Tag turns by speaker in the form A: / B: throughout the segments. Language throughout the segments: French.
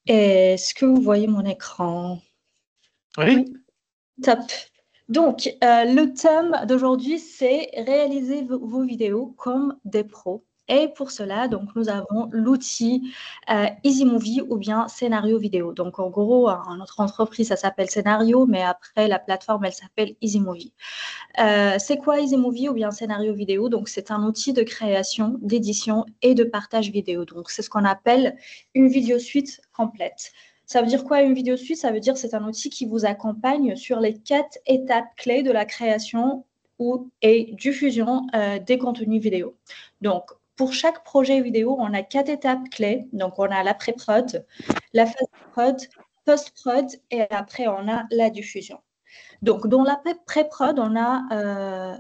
A: Est-ce que vous voyez mon écran?
B: Oui,
A: Oui, top. Donc, le thème d'aujourd'hui, c'est réaliser vos vidéos comme des pros. Et pour cela, donc, nous avons l'outil EasyMovie ou bien Scénario Vidéo. Donc, en gros, notre entreprise, ça s'appelle Scénario, mais après, la plateforme, elle s'appelle EasyMovie. C'est quoi EasyMovie ou bien Scénario Vidéo? Donc, c'est un outil de création, d'édition et de partage vidéo. Donc, c'est ce qu'on appelle une vidéo suite complète. Ça veut dire quoi une vidéo suite? Ça veut dire que c'est un outil qui vous accompagne sur les 4 étapes clés de la création et diffusion des contenus vidéo. Donc, pour chaque projet vidéo, on a 4 étapes clés. Donc, on a la pré-prod, la phase de prod, post-prod et après, on a la diffusion. Donc, dans la pré-prod, on a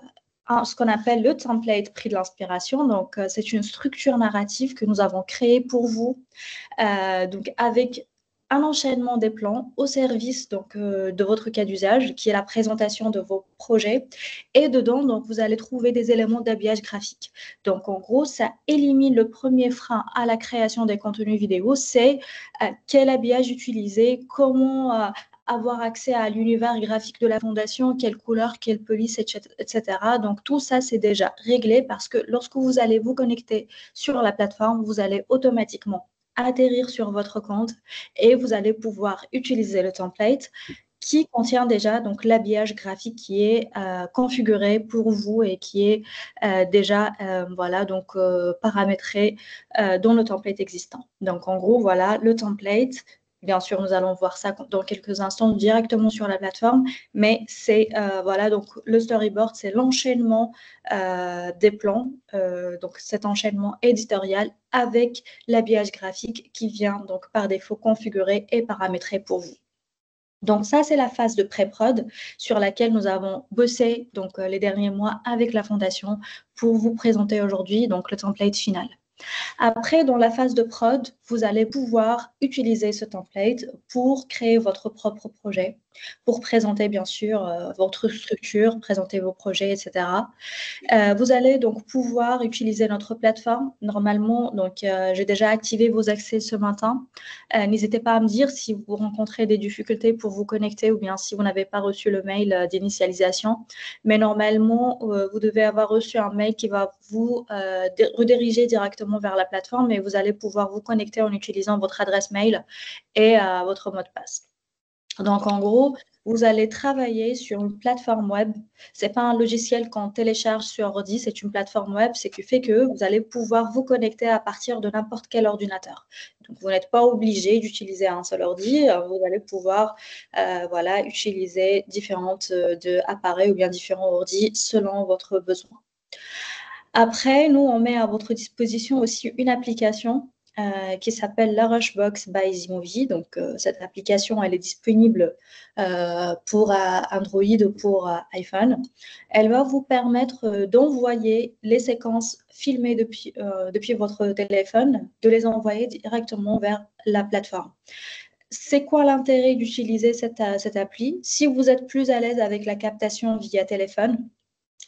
A: ce qu'on appelle le template pris de l'inspiration. Donc, c'est une structure narrative que nous avons créée pour vous, donc avec un enchaînement des plans au service donc, de votre cas d'usage, qui est la présentation de vos projets. Et dedans, donc, vous allez trouver des éléments d'habillage graphique. Donc, en gros, ça élimine le premier frein à la création des contenus vidéo, c'est quel habillage utiliser, comment avoir accès à l'univers graphique de la fondation, quelle couleur, quelle police, etc. Donc, tout ça, c'est déjà réglé parce que lorsque vous allez vous connecter sur la plateforme, vous allez automatiquement atterrir sur votre compte et vous allez pouvoir utiliser le template qui contient déjà donc l'habillage graphique qui est configuré pour vous et qui est déjà voilà donc paramétré dans le template existant. Donc en gros voilà le template. Bien sûr, nous allons voir ça dans quelques instants directement sur la plateforme, mais c'est voilà donc le storyboard, c'est l'enchaînement des plans, donc cet enchaînement éditorial avec l'habillage graphique qui vient donc par défaut configuré et paramétré pour vous. Donc ça, c'est la phase de pré-prod sur laquelle nous avons bossé donc, les derniers mois avec la Fondation pour vous présenter aujourd'hui donc, le template final. Après, dans la phase de prod, vous allez pouvoir utiliser ce template pour créer votre propre projet, pour présenter bien sûr votre structure, présenter vos projets, etc. Vous allez donc pouvoir utiliser notre plateforme. Normalement, donc, j'ai déjà activé vos accès ce matin. N'hésitez pas à me dire si vous rencontrez des difficultés pour vous connecter ou bien si vous n'avez pas reçu le mail d'initialisation. Mais normalement, vous devez avoir reçu un mail qui va vous rediriger directement vers la plateforme et vous allez pouvoir vous connecter en utilisant votre adresse mail et votre mot de passe. Donc, en gros, vous allez travailler sur une plateforme web. Ce n'est pas un logiciel qu'on télécharge sur ordi, c'est une plateforme web, ce qui fait que vous allez pouvoir vous connecter à partir de n'importe quel ordinateur. Donc, vous n'êtes pas obligé d'utiliser un seul ordi. Vous allez pouvoir voilà, utiliser différents appareils ou bien différents ordis selon votre besoin. Après, nous, on met à votre disposition aussi une application qui s'appelle La Rushbox by EasyMovie. Donc, cette application, elle est disponible pour Android ou pour iPhone. Elle va vous permettre d'envoyer les séquences filmées depuis votre téléphone, de les envoyer directement vers la plateforme. C'est quoi l'intérêt d'utiliser cette appli? Si vous êtes plus à l'aise avec la captation via téléphone,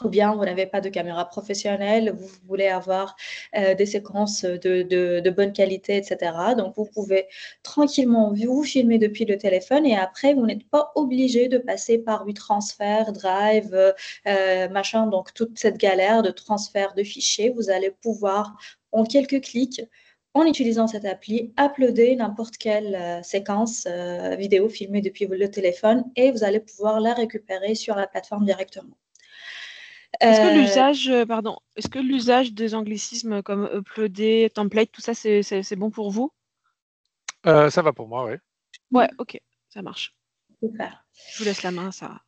A: ou bien vous n'avez pas de caméra professionnelle, vous voulez avoir des séquences de bonne qualité, etc. Donc, vous pouvez tranquillement vous filmer depuis le téléphone et après, vous n'êtes pas obligé de passer par WeTransfer, Drive, machin, donc toute cette galère de transfert de fichiers. Vous allez pouvoir, en quelques clics, en utilisant cette appli, uploader n'importe quelle séquence vidéo filmée depuis le téléphone et vous allez pouvoir la récupérer sur la plateforme directement.
B: Est-ce que
A: Euh,
B: l'usage des anglicismes comme uploader, template, tout ça, c'est bon pour vous?
C: Ça va pour moi, oui.
B: Ouais, ok, ça marche.
A: Super.
B: Je vous laisse la main, ça.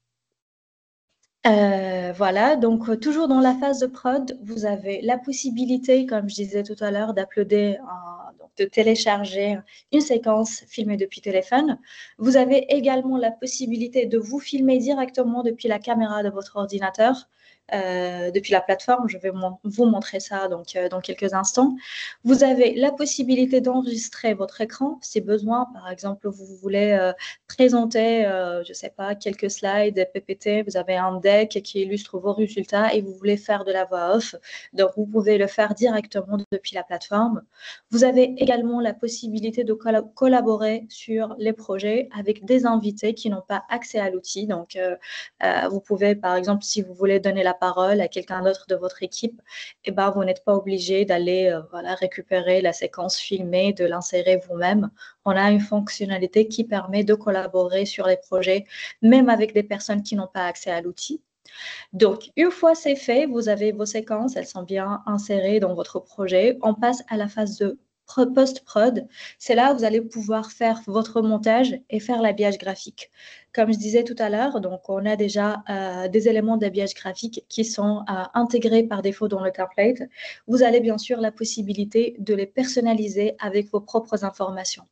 A: Voilà, donc toujours dans la phase de prod, vous avez la possibilité, comme je disais tout à l'heure, donc de télécharger une séquence filmée depuis téléphone. Vous avez également la possibilité de vous filmer directement depuis la caméra de votre ordinateur. depuis la plateforme. Je vais vous montrer ça donc, dans quelques instants. Vous avez la possibilité d'enregistrer votre écran si besoin. Par exemple, vous voulez présenter, je ne sais pas, quelques slides PPT, vous avez un deck qui illustre vos résultats et vous voulez faire de la voix off. Donc, vous pouvez le faire directement depuis la plateforme. Vous avez également la possibilité de collaborer sur les projets avec des invités qui n'ont pas accès à l'outil. Donc, vous pouvez, par exemple, si vous voulez donner la parole à quelqu'un d'autre de votre équipe, eh ben, vous n'êtes pas obligé d'aller voilà, récupérer la séquence filmée, de l'insérer vous-même. On a une fonctionnalité qui permet de collaborer sur les projets, même avec des personnes qui n'ont pas accès à l'outil. Donc, une fois c'est fait, vous avez vos séquences, elles sont bien insérées dans votre projet. On passe à la phase de post-prod. C'est là où vous allez pouvoir faire votre montage et faire l'habillage graphique. Comme je disais tout à l'heure, donc on a déjà des éléments d'habillage graphique qui sont intégrés par défaut dans le template. Vous avez bien sûr la possibilité de les personnaliser avec vos propres informations.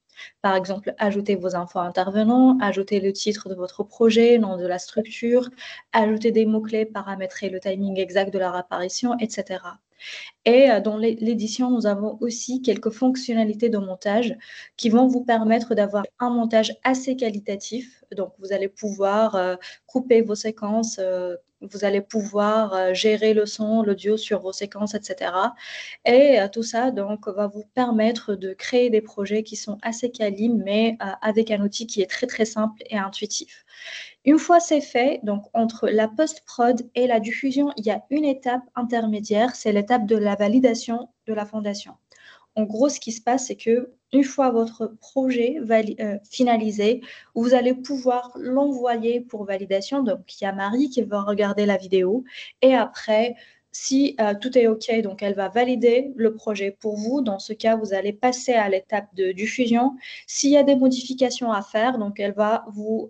A: Par exemple, ajouter vos infos intervenants, ajouter le titre de votre projet, nom de la structure, ajouter des mots-clés, paramétrer le timing exact de leur apparition, etc. Et dans l'édition, nous avons aussi quelques fonctionnalités de montage qui vont vous permettre d'avoir un montage assez qualitatif. Donc, vous allez pouvoir couper vos séquences, vous allez pouvoir gérer le son, l'audio sur vos séquences, etc. Et tout ça donc, va vous permettre de créer des projets qui sont assez quali, mais avec un outil qui est très, très simple et intuitif. Une fois c'est fait, donc entre la post-prod et la diffusion, il y a une étape intermédiaire, c'est l'étape de la validation de la fondation. En gros, ce qui se passe, c'est que une fois votre projet finalisé, vous allez pouvoir l'envoyer pour validation. Donc, il y a Marie qui va regarder la vidéo et après, si tout est OK, donc elle va valider le projet pour vous. Dans ce cas, vous allez passer à l'étape de diffusion. S'il y a des modifications à faire, donc elle va vous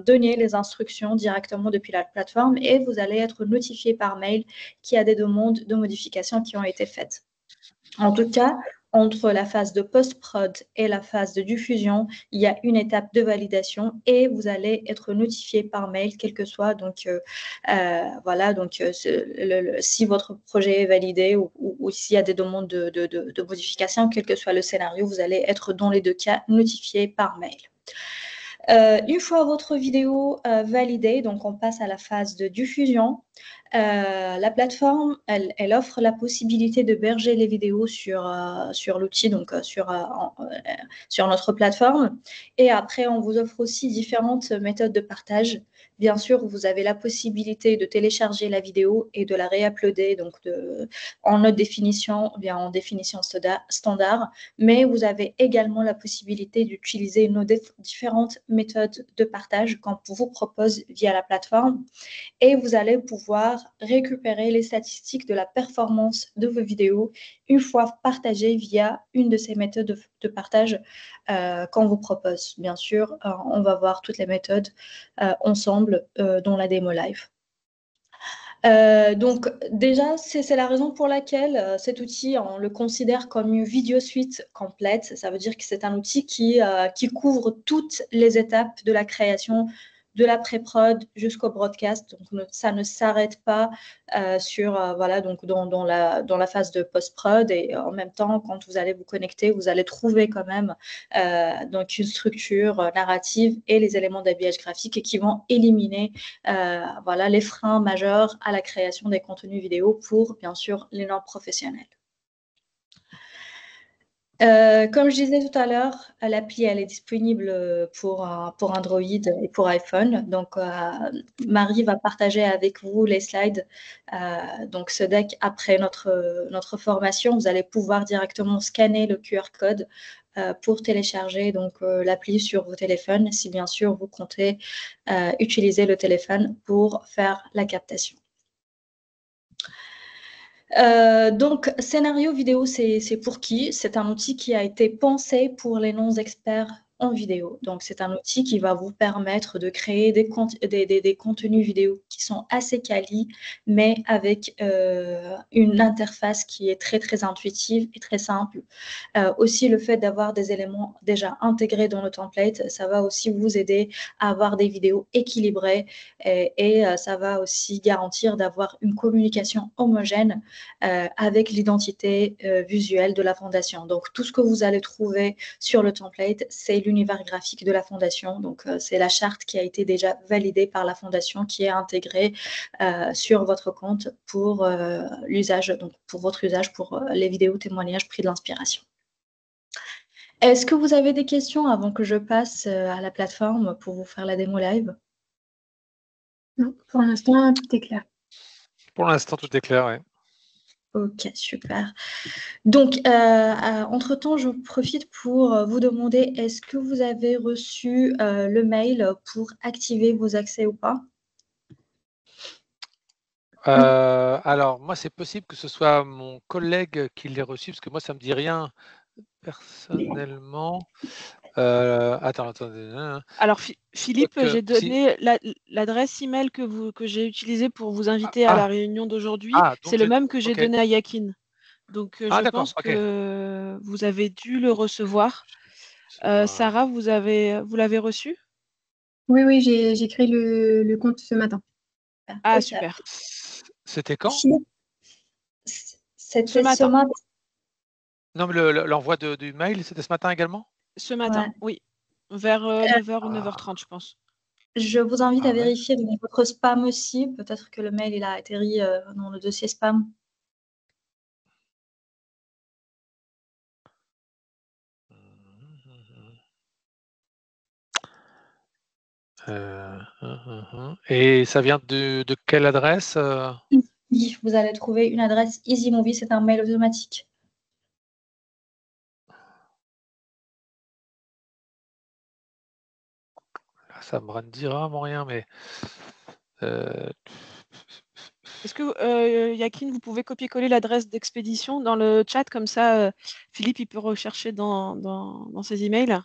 A: donner les instructions directement depuis la plateforme et vous allez être notifié par mail qu'il y a des demandes de modifications qui ont été faites. En tout cas, entre la phase de post-prod et la phase de diffusion, il y a une étape de validation et vous allez être notifié par mail, quel que soit. Donc, voilà, donc si votre projet est validé ou s'il y a des demandes de modification, quel que soit le scénario, vous allez être dans les deux cas notifié par mail. Une fois votre vidéo validée, donc on passe à la phase de diffusion. La plateforme, elle offre la possibilité de berger les vidéos sur l'outil, donc sur notre plateforme. Et après, on vous offre aussi différentes méthodes de partage. Bien sûr, vous avez la possibilité de télécharger la vidéo et de la réuploader donc en haute définition ou bien en définition standard. Mais vous avez également la possibilité d'utiliser nos différentes méthodes de partage qu'on vous propose via la plateforme. Et vous allez pouvoir récupérer les statistiques de la performance de vos vidéos une fois partagées via une de ces méthodes de partage qu'on vous propose. Bien sûr, on va voir toutes les méthodes ensemble dans la démo live. Donc déjà, c'est la raison pour laquelle cet outil, on le considère comme une vidéo suite complète. Ça veut dire que c'est un outil qui couvre toutes les étapes de la création, de la pré-prod jusqu'au broadcast. Donc ça ne s'arrête pas voilà, donc dans la phase de post-prod. Et en même temps, quand vous allez vous connecter, vous allez trouver quand même donc une structure narrative et les éléments d'habillage graphique qui vont éliminer voilà, les freins majeurs à la création des contenus vidéo pour, bien sûr, les normes professionnelles. Comme je disais tout à l'heure, l'appli elle est disponible pour Android et pour iPhone. Donc, Marie va partager avec vous les slides. Donc, ce deck, après notre formation, vous allez pouvoir directement scanner le QR code pour télécharger donc l'appli sur vos téléphones, si bien sûr vous comptez utiliser le téléphone pour faire la captation. Donc, scénario vidéo, c'est pour qui? C'est un outil qui a été pensé pour les non-experts en vidéo. Donc, c'est un outil qui va vous permettre de créer des contenus vidéo qui sont assez quali, mais avec une interface qui est très, très intuitive et très simple. Aussi, le fait d'avoir des éléments déjà intégrés dans le template, ça va aussi vous aider à avoir des vidéos équilibrées et ça va aussi garantir d'avoir une communication homogène avec l'identité visuelle de la fondation. Donc, tout ce que vous allez trouver sur le template, c'est l'univers graphique de la fondation. Donc, c'est la charte qui a été déjà validée par la fondation qui est intégrée sur votre compte pour l'usage, donc pour votre usage pour les vidéos témoignages pris de l'inspiration. Est-ce que vous avez des questions avant que je passe à la plateforme pour vous faire la démo live?
D: Non, pour l'instant, tout est clair.
C: Pour l'instant, tout est clair, oui.
A: Ok, super. Donc, entre-temps, je profite pour vous demander, est-ce que vous avez reçu le mail pour activer vos accès ou pas?
C: Alors, moi, c'est possible que ce soit mon collègue qui l'ait reçu, parce que moi, ça me dit rien personnellement. Attendez.
B: Alors, Philippe, j'ai
C: Si.
B: donné l'adresse email que j'ai utilisée pour vous inviter à la réunion d'aujourd'hui. C'est le même que j'ai donné à Yakin. Donc, je pense que vous avez dû le recevoir. Sarah, vous l'avez reçu?
D: Oui, j'ai créé le compte ce matin.
B: Ah, super.
C: C'était quand?
A: C'était ce matin.
C: Non, mais l'envoi du mail, c'était ce matin également?
B: Ce matin, oui. Vers 9h ou 9h30, je pense.
A: Je vous invite à vérifier dans votre spam aussi. Peut-être que le mail il a atterri dans le dossier spam.
C: Et ça vient de quelle adresse?
A: Vous allez trouver une adresse EasyMovie, c'est un mail automatique.
C: Là, ça me dit vraiment rien, mais...
B: Est-ce que, Yakin, vous pouvez copier-coller l'adresse d'expédition dans le chat, comme ça, Philippe, il peut rechercher dans ses emails?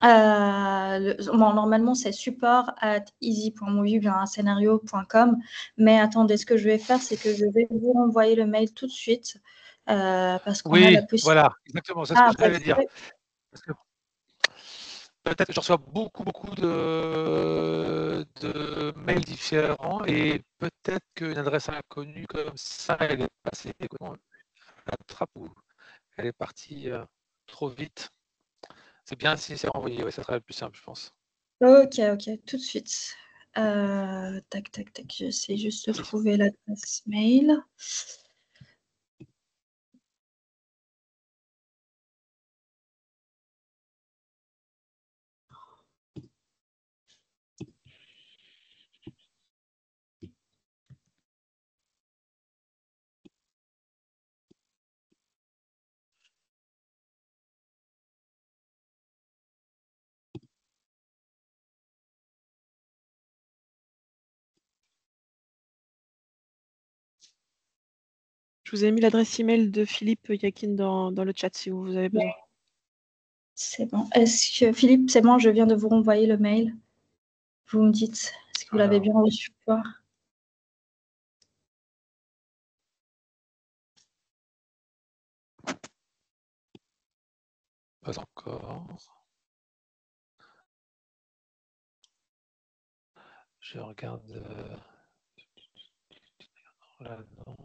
A: Normalement, c'est support@easy.movie-scénario.com. Mais attendez, ce que je vais faire, c'est que je vais vous renvoyer le mail tout de suite parce qu'on a la possibilité.
C: Voilà, exactement, c'est ce que j'allais dire. Parce que peut-être que je reçois beaucoup de mails différents et peut-être qu'une adresse inconnue comme ça, elle est passée, la trappe ou elle est partie trop vite. C'est bien si c'est renvoyé, ça serait le plus simple, je pense.
A: Ok, tout de suite. Tac, j'essaie juste de trouver l'adresse mail.
B: Je vous ai mis l'adresse email de Philippe Yakin dans le chat si vous avez besoin.
A: C'est bon. Est-ce que Philippe, c'est bon, je viens de vous renvoyer le mail. Vous me dites, est-ce que vous l'avez bien reçu ou pas?
C: Pas encore. Je regarde là, non.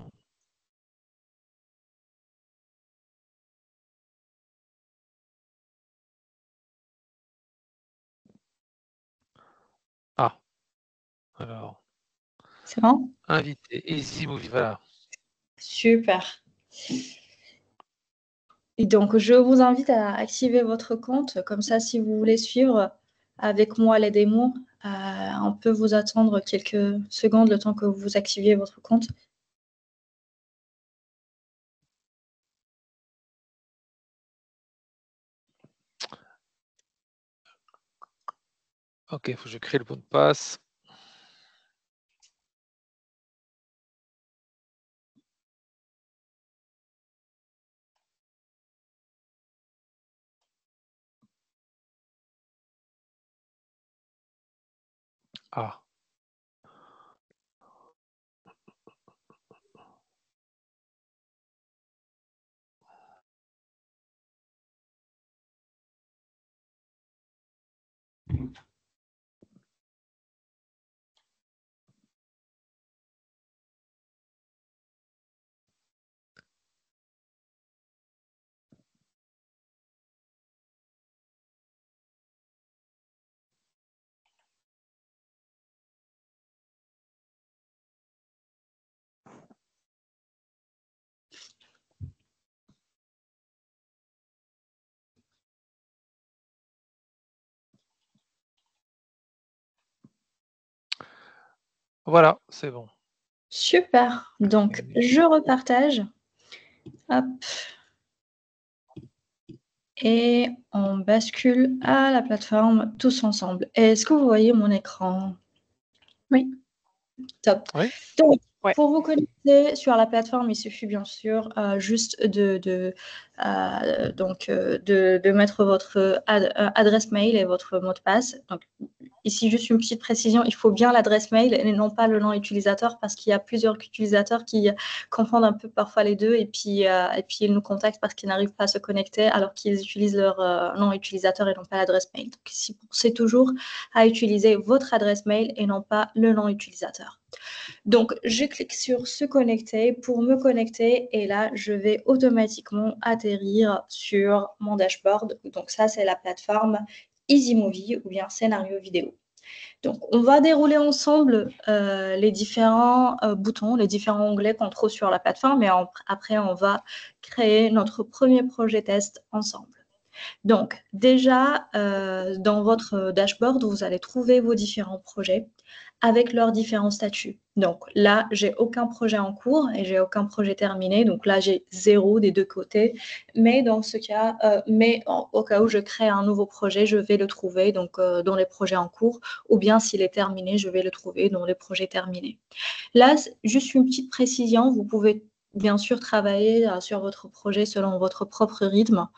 C: Ah, alors.
A: C'est bon?
C: Invité, EasyMovie, voilà.
A: Super. Et donc, je vous invite à activer votre compte. Comme ça, si vous voulez suivre avec moi les démos, on peut vous attendre quelques secondes le temps que vous activiez votre compte.
C: Ok, il faut que je crée le mot de passe. Ah. Voilà, c'est bon.
A: Super. Donc, je repartage. Hop. Et on bascule à la plateforme tous ensemble. Est-ce que vous voyez mon écran?
D: Oui.
A: Top.
C: Oui.
A: Donc,
B: Ouais.
A: pour vous connecter sur la plateforme, il suffit bien sûr juste de mettre votre adresse mail et votre mot de passe. Donc, ici, juste une petite précision, il faut bien l'adresse mail et non pas le nom utilisateur parce qu'il y a plusieurs utilisateurs qui confondent un peu parfois les deux et puis ils nous contactent parce qu'ils n'arrivent pas à se connecter alors qu'ils utilisent leur nom utilisateur et non pas l'adresse mail. Donc, ici, c'est toujours à utiliser votre adresse mail et non pas le nom utilisateur. Donc, je clique sur se connecter pour me connecter et là, je vais automatiquement atterrir sur mon dashboard. Donc, ça, c'est la plateforme EasyMovie ou bien scénario vidéo. Donc, on va dérouler ensemble les différents boutons, les différents onglets qu'on trouve sur la plateforme et après, on va créer notre premier projet test ensemble. Donc, déjà, dans votre dashboard, vous allez trouver vos différents projets avec leurs différents statuts. Donc là, j'ai aucun projet en cours et j'ai aucun projet terminé. Donc là, j'ai 0 des deux côtés. Mais dans ce cas, au cas où je crée un nouveau projet, je vais le trouver donc dans les projets en cours. Ou bien s'il est terminé, je vais le trouver dans les projets terminés. Là, juste une petite précision, vous pouvez bien sûr travailler sur votre projet selon votre propre rythme.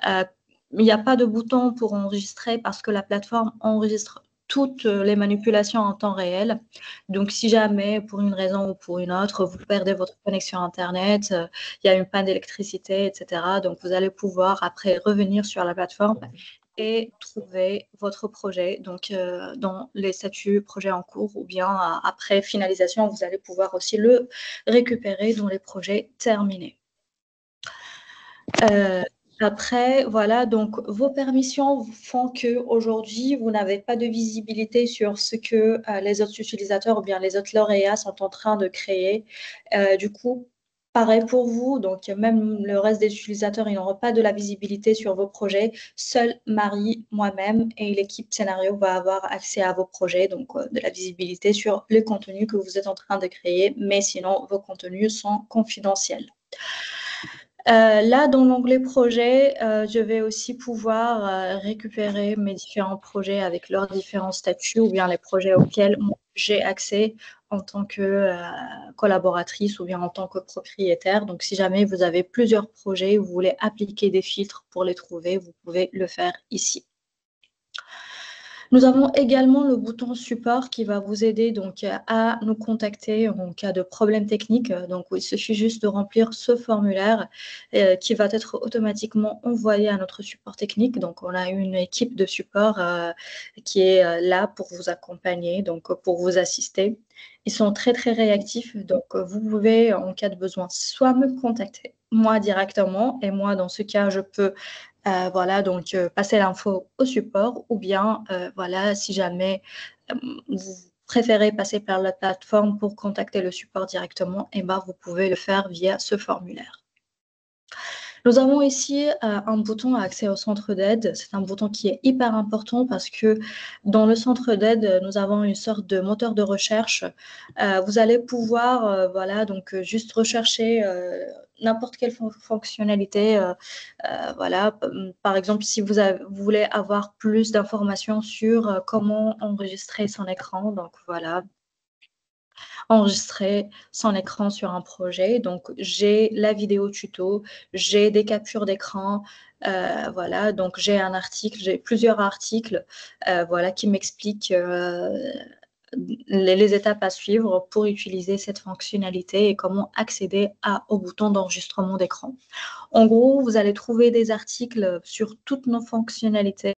A: Il n'y a pas de bouton pour enregistrer parce que la plateforme enregistre toutes les manipulations en temps réel. Donc, si jamais, pour une raison ou pour une autre, vous perdez votre connexion Internet, il y a une panne d'électricité, etc., donc vous allez pouvoir après revenir sur la plateforme et trouver votre projet donc, dans les statuts projet en cours ou bien après finalisation, vous allez pouvoir aussi le récupérer dans les projets terminés. Après, voilà, donc vos permissions font qu'aujourd'hui, vous n'avez pas de visibilité sur ce que les autres utilisateurs ou bien les autres lauréats sont en train de créer. Du coup, pareil pour vous, donc même le reste des utilisateurs, ils n'auront pas de la visibilité sur vos projets. Seul Marie, moi-même et l'équipe scénario va avoir accès à vos projets, donc de la visibilité sur les contenus que vous êtes en train de créer, mais sinon, vos contenus sont confidentiels. Là, dans l'onglet projet, je vais aussi pouvoir récupérer mes différents projets avec leurs différents statuts ou bien les projets auxquels j'ai accès en tant que collaboratrice ou bien en tant que propriétaire. Donc, si jamais vous avez plusieurs projets, vous voulez appliquer des filtres pour les trouver, vous pouvez le faire ici. Nous avons également le bouton support qui va vous aider donc à nous contacter en cas de problème technique. Donc, il suffit juste de remplir ce formulaire qui va être automatiquement envoyé à notre support technique. Donc, on a une équipe de support qui est là pour vous accompagner, donc pour vous assister. Ils sont très, très réactifs. Donc, vous pouvez, en cas de besoin, soit me contacter moi directement et moi, dans ce cas, je peux voilà, donc passer l'info au support ou bien, voilà, si jamais vous préférez passer par la plateforme pour contacter le support directement, et ben, vous pouvez le faire via ce formulaire. Nous avons ici un bouton à accès au centre d'aide. C'est un bouton qui est hyper important parce que dans le centre d'aide, nous avons une sorte de moteur de recherche. Vous allez pouvoir, voilà, donc juste rechercher n'importe quelle fonctionnalité. Voilà, par exemple, si vous voulez avoir plus d'informations sur comment enregistrer son écran, donc voilà, enregistrer son écran sur un projet. Donc, j'ai la vidéo tuto, j'ai des captures d'écran, voilà, donc j'ai un article, j'ai plusieurs articles, voilà, qui m'expliquent les étapes à suivre pour utiliser cette fonctionnalité et comment accéder au bouton d'enregistrement d'écran. En gros, vous allez trouver des articles sur toutes nos fonctionnalités.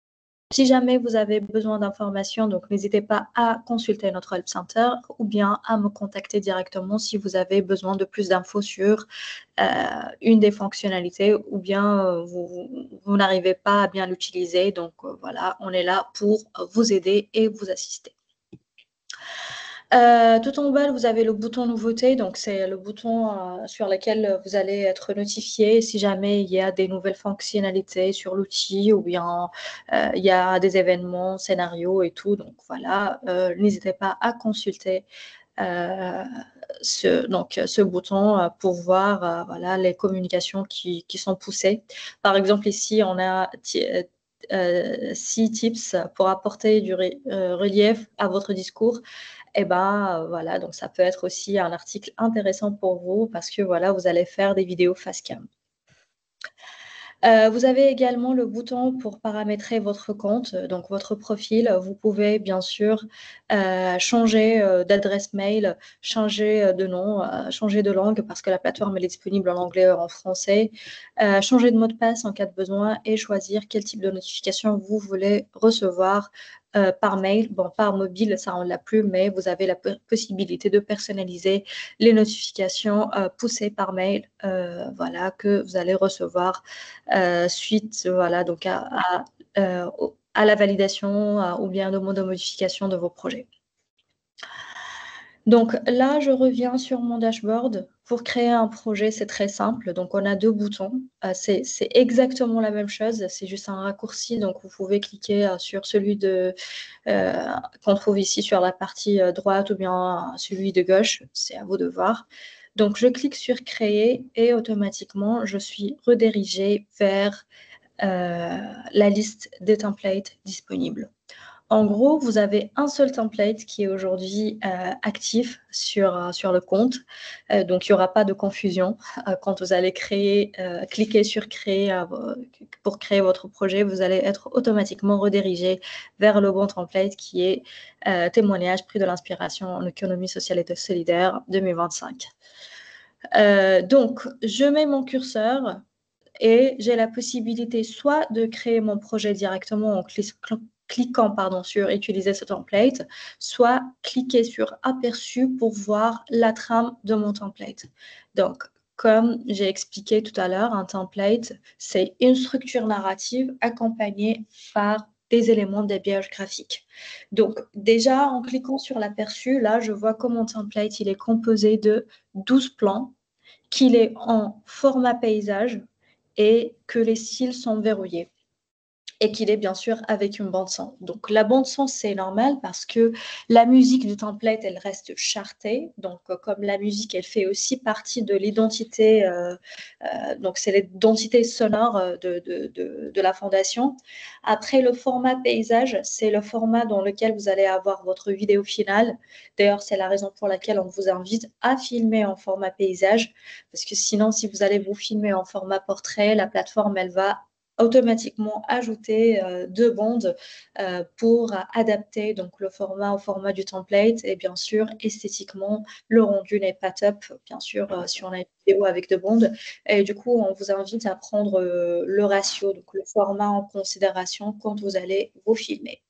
A: Si jamais vous avez besoin d'informations, donc n'hésitez pas à consulter notre Help Center ou bien à me contacter directement si vous avez besoin de plus d'infos sur une des fonctionnalités ou bien vous n'arrivez pas à bien l'utiliser. Donc voilà, on est là pour vous aider et vous assister. Tout en bas, vous avez le bouton nouveauté, donc c'est le bouton sur lequel vous allez être notifié si jamais il y a des nouvelles fonctionnalités sur l'outil ou bien il y a des événements, scénarios et tout. Donc voilà, n'hésitez pas à consulter ce bouton pour voir voilà, les communications qui sont poussées. Par exemple, ici, on a 6 tips pour apporter du relief à votre discours. Et ben voilà, donc ça peut être aussi un article intéressant pour vous parce que voilà, vous allez faire des vidéos face cam. Vous avez également le bouton pour paramétrer votre compte, donc votre profil. Vous pouvez bien sûr changer d'adresse mail, changer de nom, changer de langue parce que la plateforme elle est disponible en anglais et en français, changer de mot de passe en cas de besoin et choisir quel type de notification vous voulez recevoir par mail. Bon, par mobile, ça on ne l'a plus, mais vous avez la possibilité de personnaliser les notifications poussées par mail, voilà, que vous allez recevoir suite voilà, donc à la validation ou bien au demande de modification de vos projets. Donc là, je reviens sur mon dashboard. Pour créer un projet, c'est très simple. Donc, on a 2 boutons. C'est exactement la même chose. C'est juste un raccourci. Donc, vous pouvez cliquer sur celui qu'on trouve ici sur la partie droite ou bien celui de gauche. C'est à vous de voir. Donc, je clique sur créer et automatiquement, je suis redirigée vers la liste des templates disponibles. En gros, vous avez un seul template qui est aujourd'hui actif sur le compte. Donc, il n'y aura pas de confusion. Quand vous allez cliquer sur créer pour créer votre projet, vous allez être automatiquement redirigé vers le bon template qui est témoignage prix de l'inspiration en économie sociale et solidaire 2025. Donc, je mets mon curseur et j'ai la possibilité soit de créer mon projet directement en cliquant sur utiliser ce template, soit cliquer sur aperçu pour voir la trame de mon template. Donc, comme j'ai expliqué tout à l'heure, un template, c'est une structure narrative accompagnée par des éléments d'habillage graphique. Donc, déjà, en cliquant sur l'aperçu, là, je vois que mon template, il est composé de 12 plans, qu'il est en format paysage, et que les styles sont verrouillés et qu'il est bien sûr avec une bande son. Donc la bande son, c'est normal parce que la musique du template, elle reste chartée. Donc comme la musique, elle fait aussi partie de l'identité, donc c'est l'identité sonore de la fondation. Après, le format paysage, c'est le format dans lequel vous allez avoir votre vidéo finale. D'ailleurs, c'est la raison pour laquelle on vous invite à filmer en format paysage, parce que sinon, si vous allez vous filmer en format portrait, la plateforme, elle va automatiquement ajouter 2 bandes pour adapter donc le format au format du template et bien sûr esthétiquement le rendu n'est pas top bien sûr si on a une vidéo avec 2 bandes et du coup on vous invite à prendre le ratio, donc le format en considération quand vous allez vous filmer.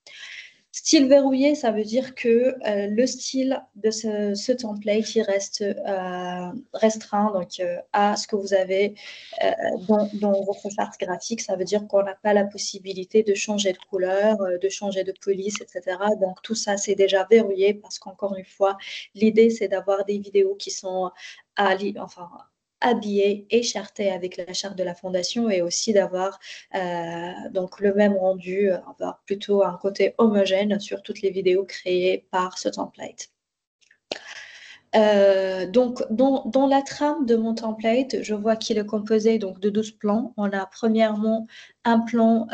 A: Style verrouillé, ça veut dire que le style de ce template, il reste restreint donc, à ce que vous avez dans votre charte graphique. Ça veut dire qu'on n'a pas la possibilité de changer de couleur, de changer de police, etc. Donc, tout ça, c'est déjà verrouillé parce qu'encore une fois, l'idée, c'est d'avoir des vidéos qui sont habillé et charté avec la charte de la fondation et aussi d'avoir donc le même rendu, avoir plutôt un côté homogène sur toutes les vidéos créées par ce template. Donc, dans la trame de mon template, je vois qu'il est composé donc, de 12 plans. On a premièrement un plan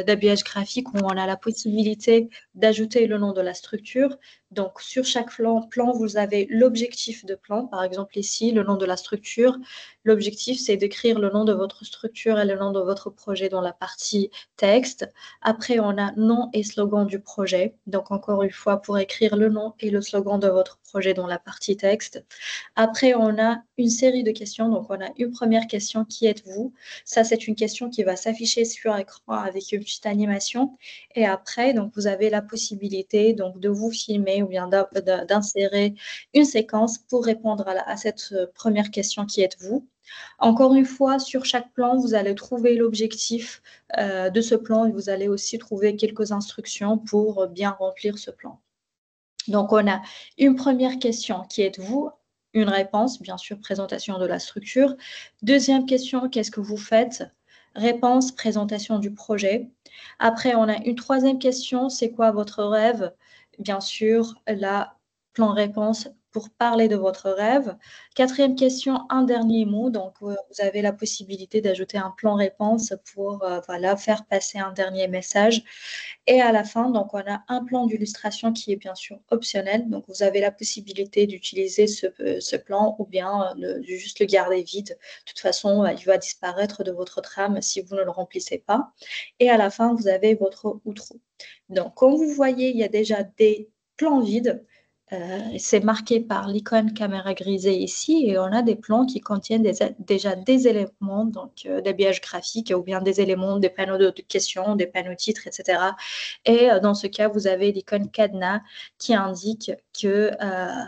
A: d'habillage graphique où on a la possibilité d'ajouter le nom de la structure. Donc, sur chaque plan, vous avez l'objectif de plan. Par exemple, ici, le nom de la structure. L'objectif, c'est d'écrire le nom de votre structure et le nom de votre projet dans la partie texte. Après, on a nom et slogan du projet. Donc, encore une fois, pour écrire le nom et le slogan de votre projet dans la partie texte. Après, on a une série de questions. Donc, on a une première question, qui êtes-vous? Ça, c'est une question qui va s'afficher sur écran avec une petite animation. Et après, donc, vous avez la possibilité donc, de vous filmer ou bien d'insérer une séquence pour répondre à cette première question, qui êtes-vous? Encore une fois, sur chaque plan, vous allez trouver l'objectif de ce plan et vous allez aussi trouver quelques instructions pour bien remplir ce plan. Donc, on a une première question, qui êtes-vous? Une réponse, bien sûr, présentation de la structure. Deuxième question, qu'est-ce que vous faites? Réponse, présentation du projet. Après, on a une troisième question, c'est quoi votre rêve? Bien sûr, la plan-réponse pour parler de votre rêve. Quatrième question, un dernier mot. Donc, vous avez la possibilité d'ajouter un plan-réponse pour voilà, faire passer un dernier message. Et à la fin, donc, on a un plan d'illustration qui est bien sûr optionnel. Donc, vous avez la possibilité d'utiliser ce plan ou bien juste le garder vide. De toute façon, il va disparaître de votre trame si vous ne le remplissez pas. Et à la fin, vous avez votre outro. Donc, comme vous voyez, il y a déjà des plans vides. C'est marqué par l'icône caméra grisée ici et on a des plans qui contiennent déjà des éléments, donc d'habillage graphique ou bien des éléments, des panneaux de questions, des panneaux titres, etc. Et dans ce cas, vous avez l'icône cadenas qui indique que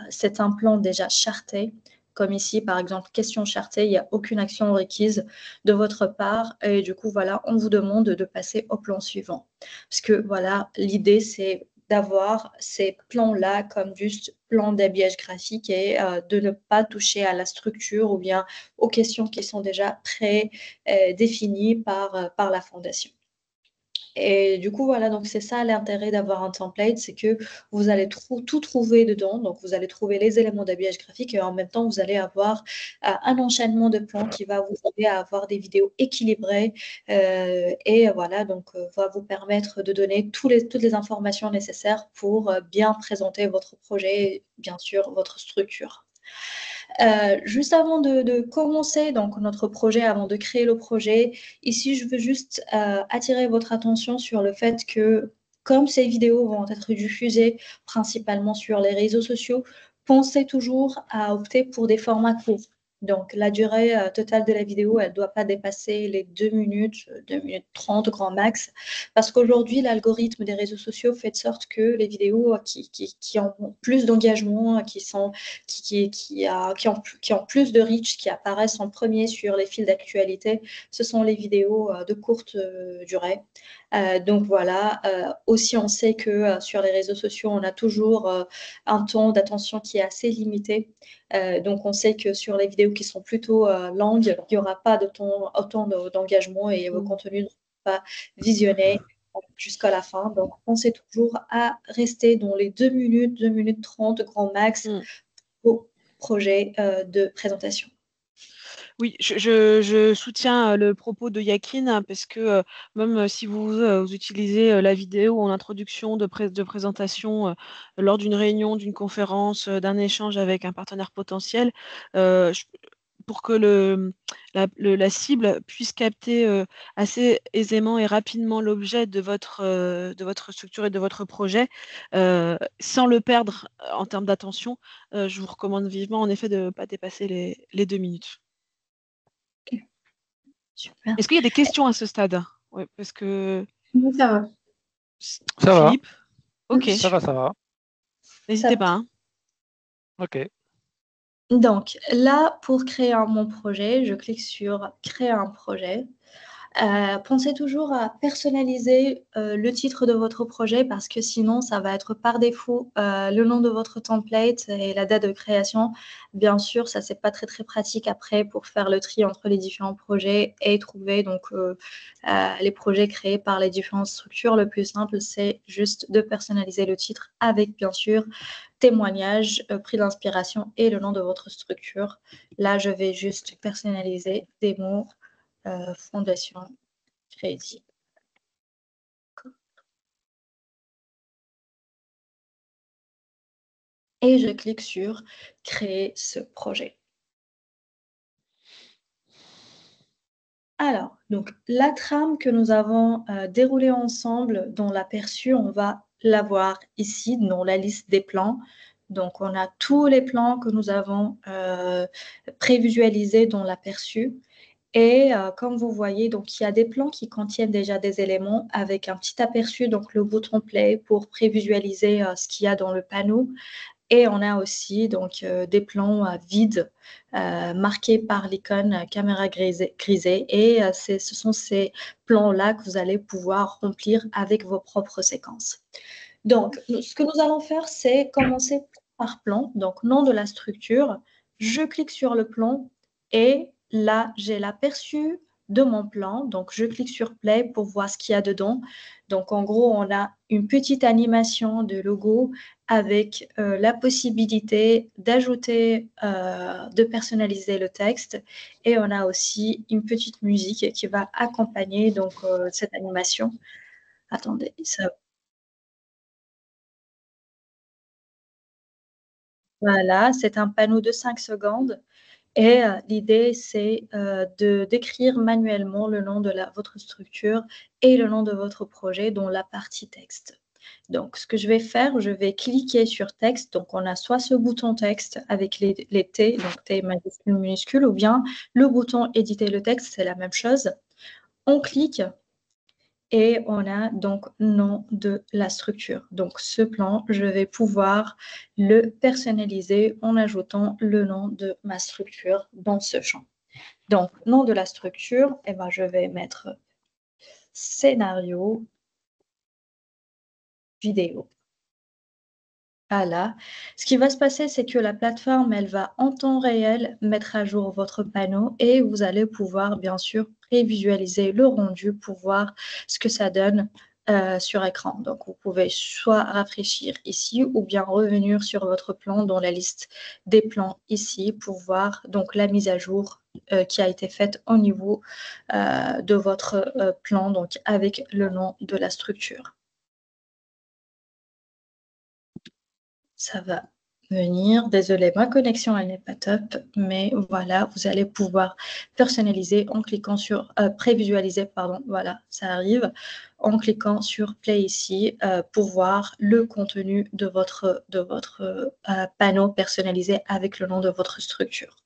A: c'est un plan déjà charté. Comme ici, par exemple, question chartée, il n'y a aucune action requise de votre part. Et du coup, voilà, on vous demande de passer au plan suivant. Parce que, voilà, l'idée, c'est d'avoir ces plans-là comme juste plan d'habillage graphique et de ne pas toucher à la structure ou bien aux questions qui sont déjà prédéfinies par la fondation. Et du coup, voilà, donc c'est ça l'intérêt d'avoir un template, c'est que vous allez tout trouver dedans. Donc, vous allez trouver les éléments d'habillage graphique et en même temps, vous allez avoir un enchaînement de plans qui va vous aider à avoir des vidéos équilibrées et voilà, donc va vous permettre de donner toutes les informations nécessaires pour bien présenter votre projet, bien sûr, votre structure. Juste avant de commencer donc, notre projet, avant de créer le projet, ici, je veux juste attirer votre attention sur le fait que, comme ces vidéos vont être diffusées principalement sur les réseaux sociaux, pensez toujours à opter pour des formats courts. Donc, la durée totale de la vidéo, elle ne doit pas dépasser les 2 minutes, 2 minutes 30 grand max. Parce qu'aujourd'hui, l'algorithme des réseaux sociaux fait de sorte que les vidéos qui ont plus d'engagement, qui ont plus de reach, qui apparaissent en premier sur les fils d'actualité, ce sont les vidéos de courte durée. Donc voilà, aussi on sait que sur les réseaux sociaux, on a toujours un temps d'attention qui est assez limité. Donc on sait que sur les vidéos qui sont plutôt longues, il n'y aura pas autant d'engagement et vos contenus ne seront pas visionnés jusqu'à la fin. Donc pensez toujours à rester dans les 2 minutes, 2 minutes 30 grand max au projet de présentation.
B: Oui, je soutiens le propos de Yakin hein, parce que même si vous utilisez la vidéo en introduction de présentation lors d'une réunion, d'une conférence, d'un échange avec un partenaire potentiel, pour que la cible puisse capter assez aisément et rapidement l'objet de votre structure et de votre projet, sans le perdre en termes d'attention, je vous recommande vivement en effet de ne pas dépasser les 2 minutes.
A: Super.
B: Est-ce qu'il y a des questions à ce stade? Ouais, parce que...
D: Oui, ça va.
C: Ça va.
B: Philippe? Ok.
C: Ça va.
B: N'hésitez pas. Hein.
C: Ok.
A: Donc là, pour créer mon projet, je clique sur créer un projet. Pensez toujours à personnaliser le titre de votre projet parce que sinon, ça va être par défaut le nom de votre template et la date de création. Bien sûr, ça, c'est pas très, très pratique après pour faire le tri entre les différents projets et trouver donc les projets créés par les différentes structures. Le plus simple, c'est juste de personnaliser le titre avec, bien sûr, témoignage, prix d'inspiration et le nom de votre structure. Là, je vais juste personnaliser des mots. Fondation Crédit. et je clique sur « Créer ce projet ». Alors, donc, la trame que nous avons déroulée ensemble dans l'aperçu, on va la voir ici dans la liste des plans. Donc, on a tous les plans que nous avons prévisualisés dans l'aperçu. Et comme vous voyez, donc, il y a des plans qui contiennent déjà des éléments avec un petit aperçu, donc le bouton play pour prévisualiser ce qu'il y a dans le panneau. Et on a aussi donc, des plans vides marqués par l'icône caméra grisée. Et ce sont ces plans-là que vous allez pouvoir remplir avec vos propres séquences. Donc, ce que nous allons faire, c'est commencer par plan. Donc, nom de la structure. Je clique sur le plan et là, j'ai l'aperçu de mon plan. Donc, je clique sur Play pour voir ce qu'il y a dedans. Donc, en gros, on a une petite animation de logo avec la possibilité d'ajouter, de personnaliser le texte. Et on a aussi une petite musique qui va accompagner donc, cette animation. Attendez, ça... Voilà, c'est un panneau de 5 secondes. Et l'idée, c'est de d'écrire manuellement le nom de votre structure et le nom de votre projet dans la partie texte. Donc, ce que je vais faire, je vais cliquer sur texte. Donc, on a soit ce bouton texte avec les T, donc T majuscule, minuscule, ou bien le bouton éditer le texte, c'est la même chose. On clique et on a donc nom de la structure. Donc, ce plan, je vais pouvoir le personnaliser en ajoutant le nom de ma structure dans ce champ. Donc, nom de la structure, eh ben, je vais mettre scénario vidéo. Voilà. Ce qui va se passer, c'est que la plateforme, elle va en temps réel mettre à jour votre panneau et vous allez pouvoir, bien sûr, prévisualiser le rendu pour voir ce que ça donne sur écran. Donc, vous pouvez soit rafraîchir ici ou bien revenir sur votre plan dans la liste des plans ici pour voir donc la mise à jour qui a été faite au niveau de votre plan, donc avec le nom de la structure. Ça va venir. Désolée, ma connexion, elle n'est pas top, mais voilà, vous allez pouvoir personnaliser en cliquant sur prévisualiser, pardon, voilà, ça arrive, en cliquant sur Play ici pour voir le contenu de votre panneau personnalisé avec le nom de votre structure.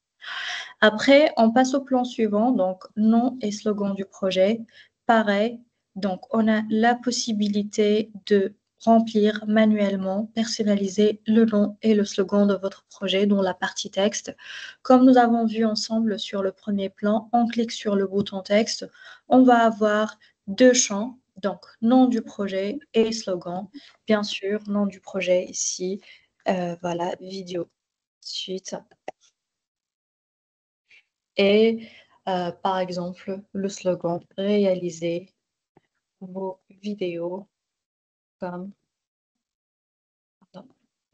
A: Après, on passe au plan suivant, donc nom et slogan du projet. Pareil, donc on a la possibilité de remplir manuellement, personnaliser le nom et le slogan de votre projet dans la partie texte. Comme nous avons vu ensemble sur le premier plan, on clique sur le bouton texte, on va avoir deux champs, donc nom du projet et slogan. Bien sûr, nom du projet ici, voilà, vidéo. Suite. Et par exemple, le slogan « Réalisez vos vidéos comme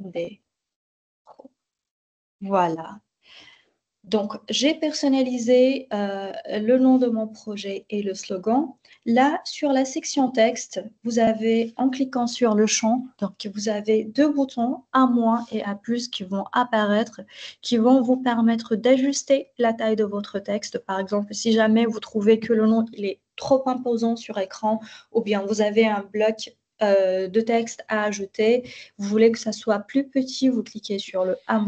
A: des pros ». Voilà. Donc, j'ai personnalisé le nom de mon projet et le slogan. Là, sur la section texte, vous avez, en cliquant sur le champ, donc vous avez deux boutons, A- et A+, qui vont apparaître, qui vont vous permettre d'ajuster la taille de votre texte. Par exemple, si jamais vous trouvez que le nom il est trop imposant sur écran, ou bien vous avez un bloc de texte à ajouter, vous voulez que ça soit plus petit, vous cliquez sur le A-,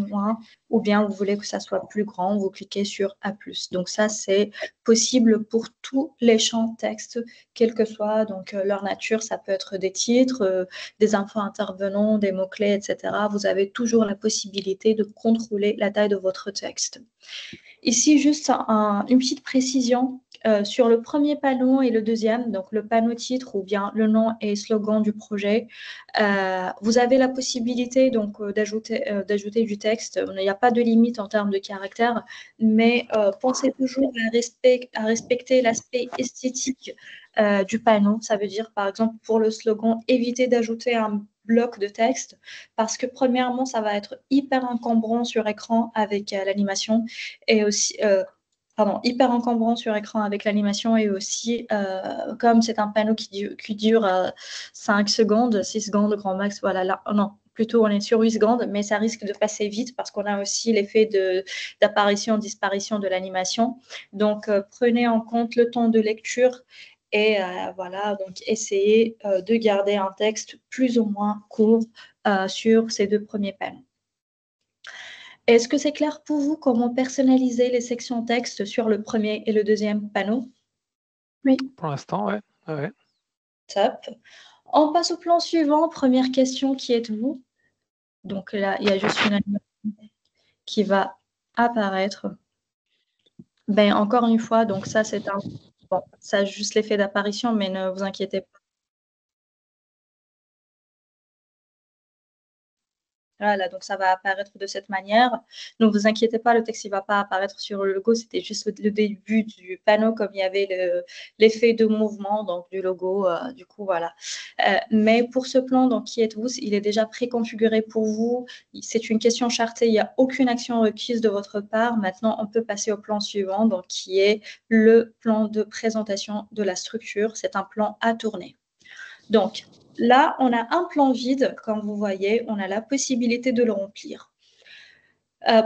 A: ou bien vous voulez que ça soit plus grand, vous cliquez sur A+. Donc ça, c'est possible pour tous les champs texte, quelle que soit donc, leur nature. Ça peut être des titres, des infos intervenants, des mots-clés, etc. Vous avez toujours la possibilité de contrôler la taille de votre texte. Ici, juste une petite précision sur le premier panneau et le deuxième, donc le panneau titre ou bien le nom et slogan du projet. Vous avez la possibilité donc d'ajouter du texte. Il n'y a pas de limite en termes de caractères, mais pensez toujours à respecter l'aspect esthétique du panneau. Ça veut dire, par exemple, pour le slogan, éviter d'ajouter un bloc de texte parce que premièrement, ça va être hyper encombrant sur écran avec l'animation et aussi hyper encombrant sur écran avec l'animation et aussi comme c'est un panneau qui dure 5 secondes, 6 secondes grand max, voilà, là, non, plutôt on est sur 8 secondes, mais ça risque de passer vite parce qu'on a aussi l'effet d'apparition-disparition de l'animation. Donc, prenez en compte le temps de lecture et voilà, donc essayez de garder un texte plus ou moins court sur ces 2 premiers panneaux. Est-ce que c'est clair pour vous comment personnaliser les sections texte sur le premier et le deuxième panneau?
D: Oui.
C: Pour l'instant, ouais. Ouais.
A: Top. On passe au plan suivant. Première question, qui êtes-vous? Donc là, il y a juste une animation qui va apparaître. Ben, encore une fois, donc ça, c'est un... Bon, ça a juste l'effet d'apparition, mais ne vous inquiétez pas. Voilà, donc ça va apparaître de cette manière. Ne vous inquiétez pas, le texte ne va pas apparaître sur le logo, c'était juste le début du panneau, comme il y avait l'effet de mouvement donc, du logo. Du coup, voilà. Mais pour ce plan, donc, qui êtes-vous? Il est déjà préconfiguré pour vous. C'est une question chartée, il n'y a aucune action requise de votre part. Maintenant, on peut passer au plan suivant, donc, qui est le plan de présentation de la structure. C'est un plan à tourner. Donc, là, on a un plan vide, comme vous voyez, on a la possibilité de le remplir.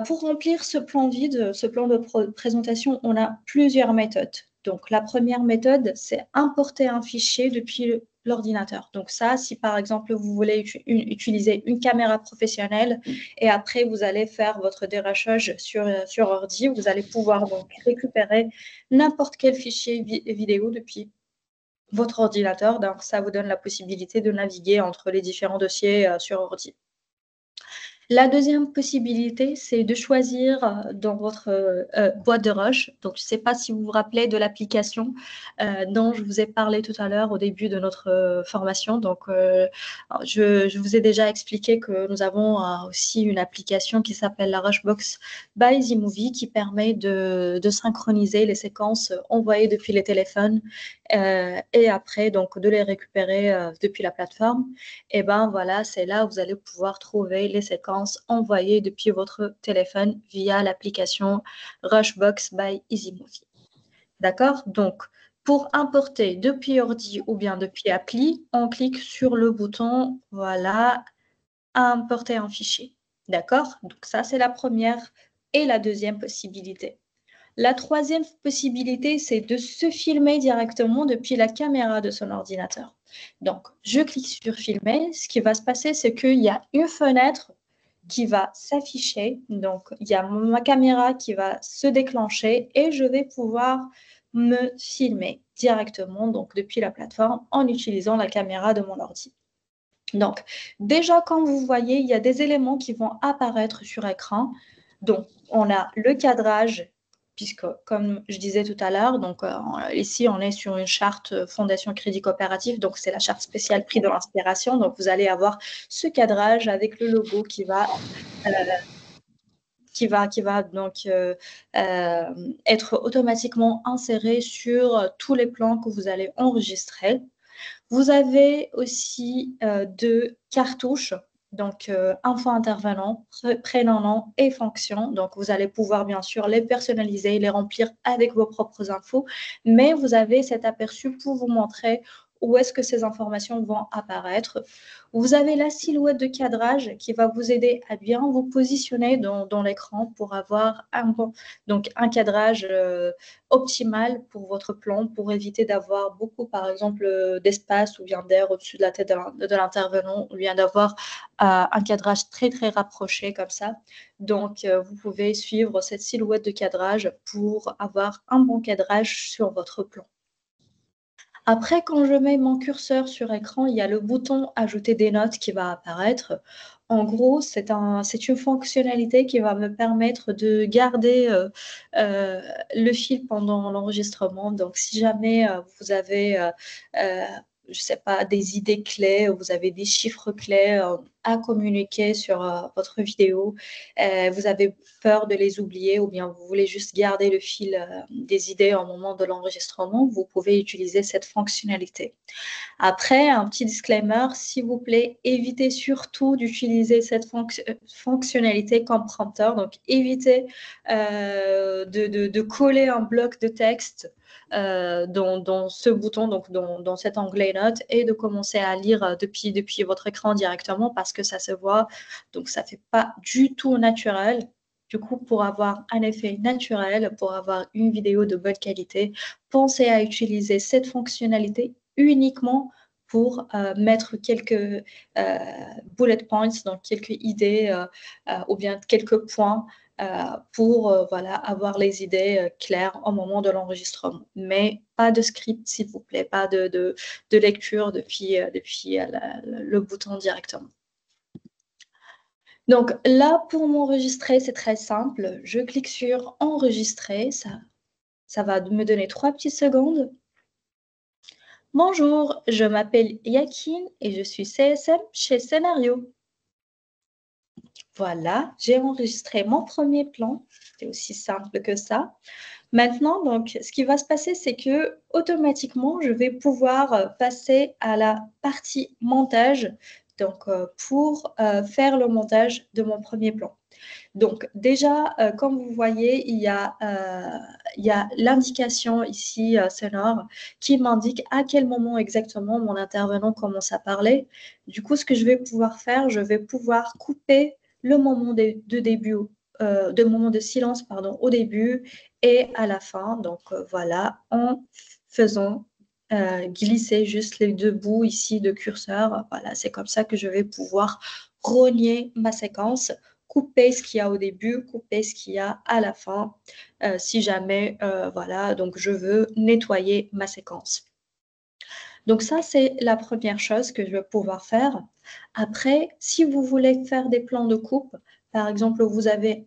A: Pour remplir ce plan vide, ce plan de présentation, on a plusieurs méthodes. Donc, la première méthode, c'est importer un fichier depuis l'ordinateur. Donc ça, si par exemple, vous voulez utiliser une caméra professionnelle et après, vous allez faire votre dérochage sur ordi, vous allez pouvoir donc récupérer n'importe quel fichier vidéo depuis votre ordinateur. Donc, ça vous donne la possibilité de naviguer entre les différents dossiers sur ordi. La deuxième possibilité, c'est de choisir dans votre boîte de rush. Donc, je ne sais pas si vous vous rappelez de l'application dont je vous ai parlé tout à l'heure au début de notre formation. Donc, je vous ai déjà expliqué que nous avons aussi une application qui s'appelle la Rushbox by EasyMovie qui permet de synchroniser les séquences envoyées depuis les téléphones et après, donc, de les récupérer depuis la plateforme. Et bien, voilà, c'est là où vous allez pouvoir trouver les séquences envoyées depuis votre téléphone via l'application Rushbox by EasyMovie. D'accord? Donc, pour importer depuis ordi ou bien depuis appli, on clique sur le bouton, voilà, importer un fichier. D'accord? Donc, ça, c'est la première et la deuxième possibilité. La troisième possibilité, c'est de se filmer directement depuis la caméra de son ordinateur. Donc, je clique sur filmer. Ce qui va se passer, c'est qu'il y a une fenêtre qui va s'afficher. Donc, il y a ma caméra qui va se déclencher et je vais pouvoir me filmer directement donc depuis la plateforme en utilisant la caméra de mon ordi. Donc, déjà, comme vous voyez, il y a des éléments qui vont apparaître sur écran. Donc, on a le cadrage, puisque, comme je disais tout à l'heure, donc ici, on est sur une charte Fondation Crédit Coopératif, donc c'est la charte spéciale Prix de l'Inspiration. Donc, vous allez avoir ce cadrage avec le logo qui va donc être automatiquement inséré sur tous les plans que vous allez enregistrer. Vous avez aussi 2 cartouches, donc info intervenant, prénom, nom et fonction. Donc, vous allez pouvoir bien sûr les personnaliser, les remplir avec vos propres infos, mais vous avez cet aperçu pour vous montrer où est-ce que ces informations vont apparaître. Vous avez la silhouette de cadrage qui va vous aider à bien vous positionner dans l'écran pour avoir un cadrage optimal pour votre plan, pour éviter d'avoir beaucoup, par exemple, d'espace ou bien d'air au-dessus de la tête de l'intervenant, ou bien d'avoir un cadrage très, très rapproché comme ça. Donc, vous pouvez suivre cette silhouette de cadrage pour avoir un bon cadrage sur votre plan. Après, quand je mets mon curseur sur écran, il y a le bouton « Ajouter des notes » qui va apparaître. En gros, c'est une fonctionnalité qui va me permettre de garder le fil pendant l'enregistrement. Donc, si jamais vous avez je ne sais pas, des idées clés, vous avez des chiffres clés à communiquer sur votre vidéo, vous avez peur de les oublier ou bien vous voulez juste garder le fil des idées au moment de l'enregistrement, vous pouvez utiliser cette fonctionnalité. Après, un petit disclaimer, s'il vous plaît, évitez surtout d'utiliser cette fonctionnalité comme prompteur. Donc, évitez de coller un bloc de texte dans ce bouton, donc dans cet onglet notes, et de commencer à lire depuis votre écran directement parce parce que ça se voit, donc ça ne fait pas du tout naturel. Du coup, pour avoir un effet naturel, pour avoir une vidéo de bonne qualité, pensez à utiliser cette fonctionnalité uniquement pour mettre quelques bullet points, donc quelques idées ou bien quelques points pour voilà, avoir les idées claires au moment de l'enregistrement. Mais pas de script, s'il vous plaît, pas de lecture depuis le bouton directement. Donc là, pour m'enregistrer, c'est très simple. Je clique sur enregistrer. Ça va me donner 3 petites secondes. Bonjour, je m'appelle Yakin et je suis CSM chez Scénario. Voilà, j'ai enregistré mon premier plan. C'est aussi simple que ça. Maintenant, donc, ce qui va se passer, c'est que automatiquement, je vais pouvoir passer à la partie montage, donc pour faire le montage de mon premier plan. Donc déjà, comme vous voyez, il y a l'indication ici sonore qui m'indique à quel moment exactement mon intervenant commence à parler. Du coup, ce que je vais pouvoir faire, je vais pouvoir couper le moment de moment de silence pardon, au début et à la fin. Donc voilà, en faisant glisser juste les deux bouts ici de curseur. Voilà, c'est comme ça que je vais pouvoir rogner ma séquence, couper ce qu'il y a au début, couper ce qu'il y a à la fin, si jamais, voilà, donc je veux nettoyer ma séquence. Donc ça, c'est la première chose que je vais pouvoir faire. Après, si vous voulez faire des plans de coupe, par exemple, vous avez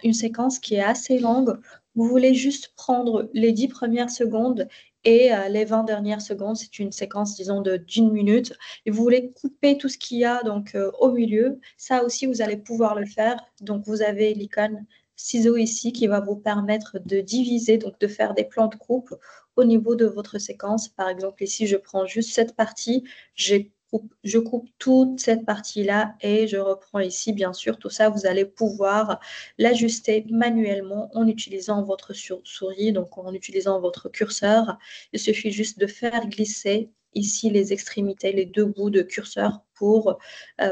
A: une séquence qui est assez longue, vous voulez juste prendre les 10 premières secondes et les 20 dernières secondes, c'est une séquence, disons, d'une minute, et vous voulez couper tout ce qu'il y a donc, au milieu, ça aussi, vous allez pouvoir le faire. Donc, vous avez l'icône ciseaux ici qui va vous permettre de diviser, donc de faire des plans de coupe au niveau de votre séquence. Par exemple, ici, je prends juste cette partie, je coupe toute cette partie-là et je reprends ici, bien sûr, tout ça, vous allez pouvoir l'ajuster manuellement en utilisant votre souris, donc en utilisant votre curseur. Il suffit juste de faire glisser ici les extrémités, les deux bouts de curseur pour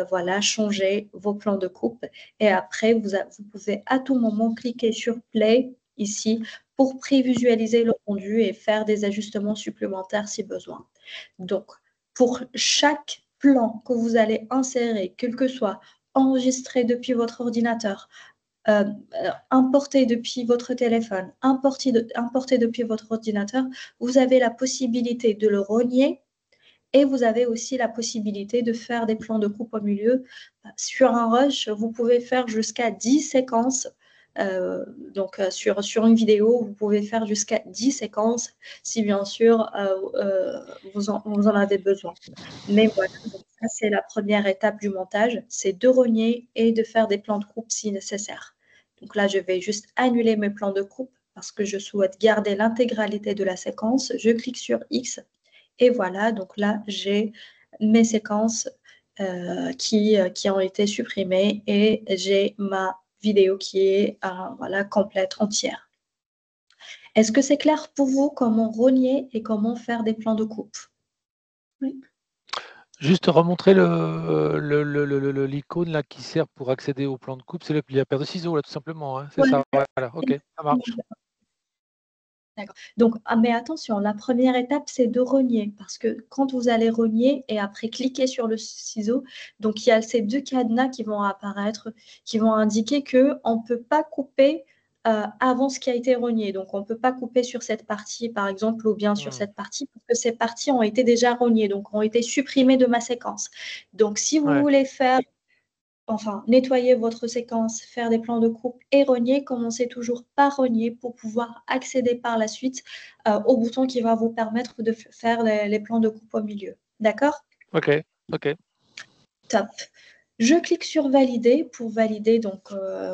A: voilà, changer vos plans de coupe. Et après, vous pouvez à tout moment cliquer sur Play ici pour prévisualiser le rendu et faire des ajustements supplémentaires si besoin. Donc, pour chaque plan que vous allez insérer, quel que soit enregistré depuis votre ordinateur, importé depuis votre téléphone, importé depuis votre ordinateur, vous avez la possibilité de le rogner et vous avez aussi la possibilité de faire des plans de coupe au milieu. Sur un rush, vous pouvez faire jusqu'à 10 séquences. Donc, sur une vidéo, vous pouvez faire jusqu'à 10 séquences si, bien sûr, vous en avez besoin. Mais voilà, donc ça, c'est la première étape du montage, c'est de rogner et de faire des plans de coupe si nécessaire. Donc là, je vais juste annuler mes plans de coupe parce que je souhaite garder l'intégralité de la séquence. Je clique sur X et voilà, donc là, j'ai mes séquences qui ont été supprimées et j'ai ma vidéo qui est voilà, complète, entière. Est-ce que c'est clair pour vous comment rogner et comment faire des plans de coupe?
C: Oui. Juste remontrer l'icône là qui sert pour accéder au plan de coupe, c'est la paire de ciseaux là tout simplement, hein, c'est ça? Voilà, ok, ça marche.
A: D'accord. Donc, mais attention, la première étape, c'est de rogner, parce que quand vous allez rogner et après cliquer sur le ciseau, donc il y a ces deux cadenas qui vont apparaître, qui vont indiquer qu'on ne peut pas couper avant ce qui a été rogné. Donc, on ne peut pas couper sur cette partie, par exemple, ou bien sur cette partie, parce que ces parties ont été déjà rognées, donc ont été supprimées de ma séquence. Donc, si vous voulez faire nettoyer votre séquence, faire des plans de coupe et rogner, commencez toujours par rogner pour pouvoir accéder par la suite au bouton qui va vous permettre de faire les plans de coupe au milieu. D'accord?
C: Ok, ok.
A: Top. Je clique sur valider pour valider donc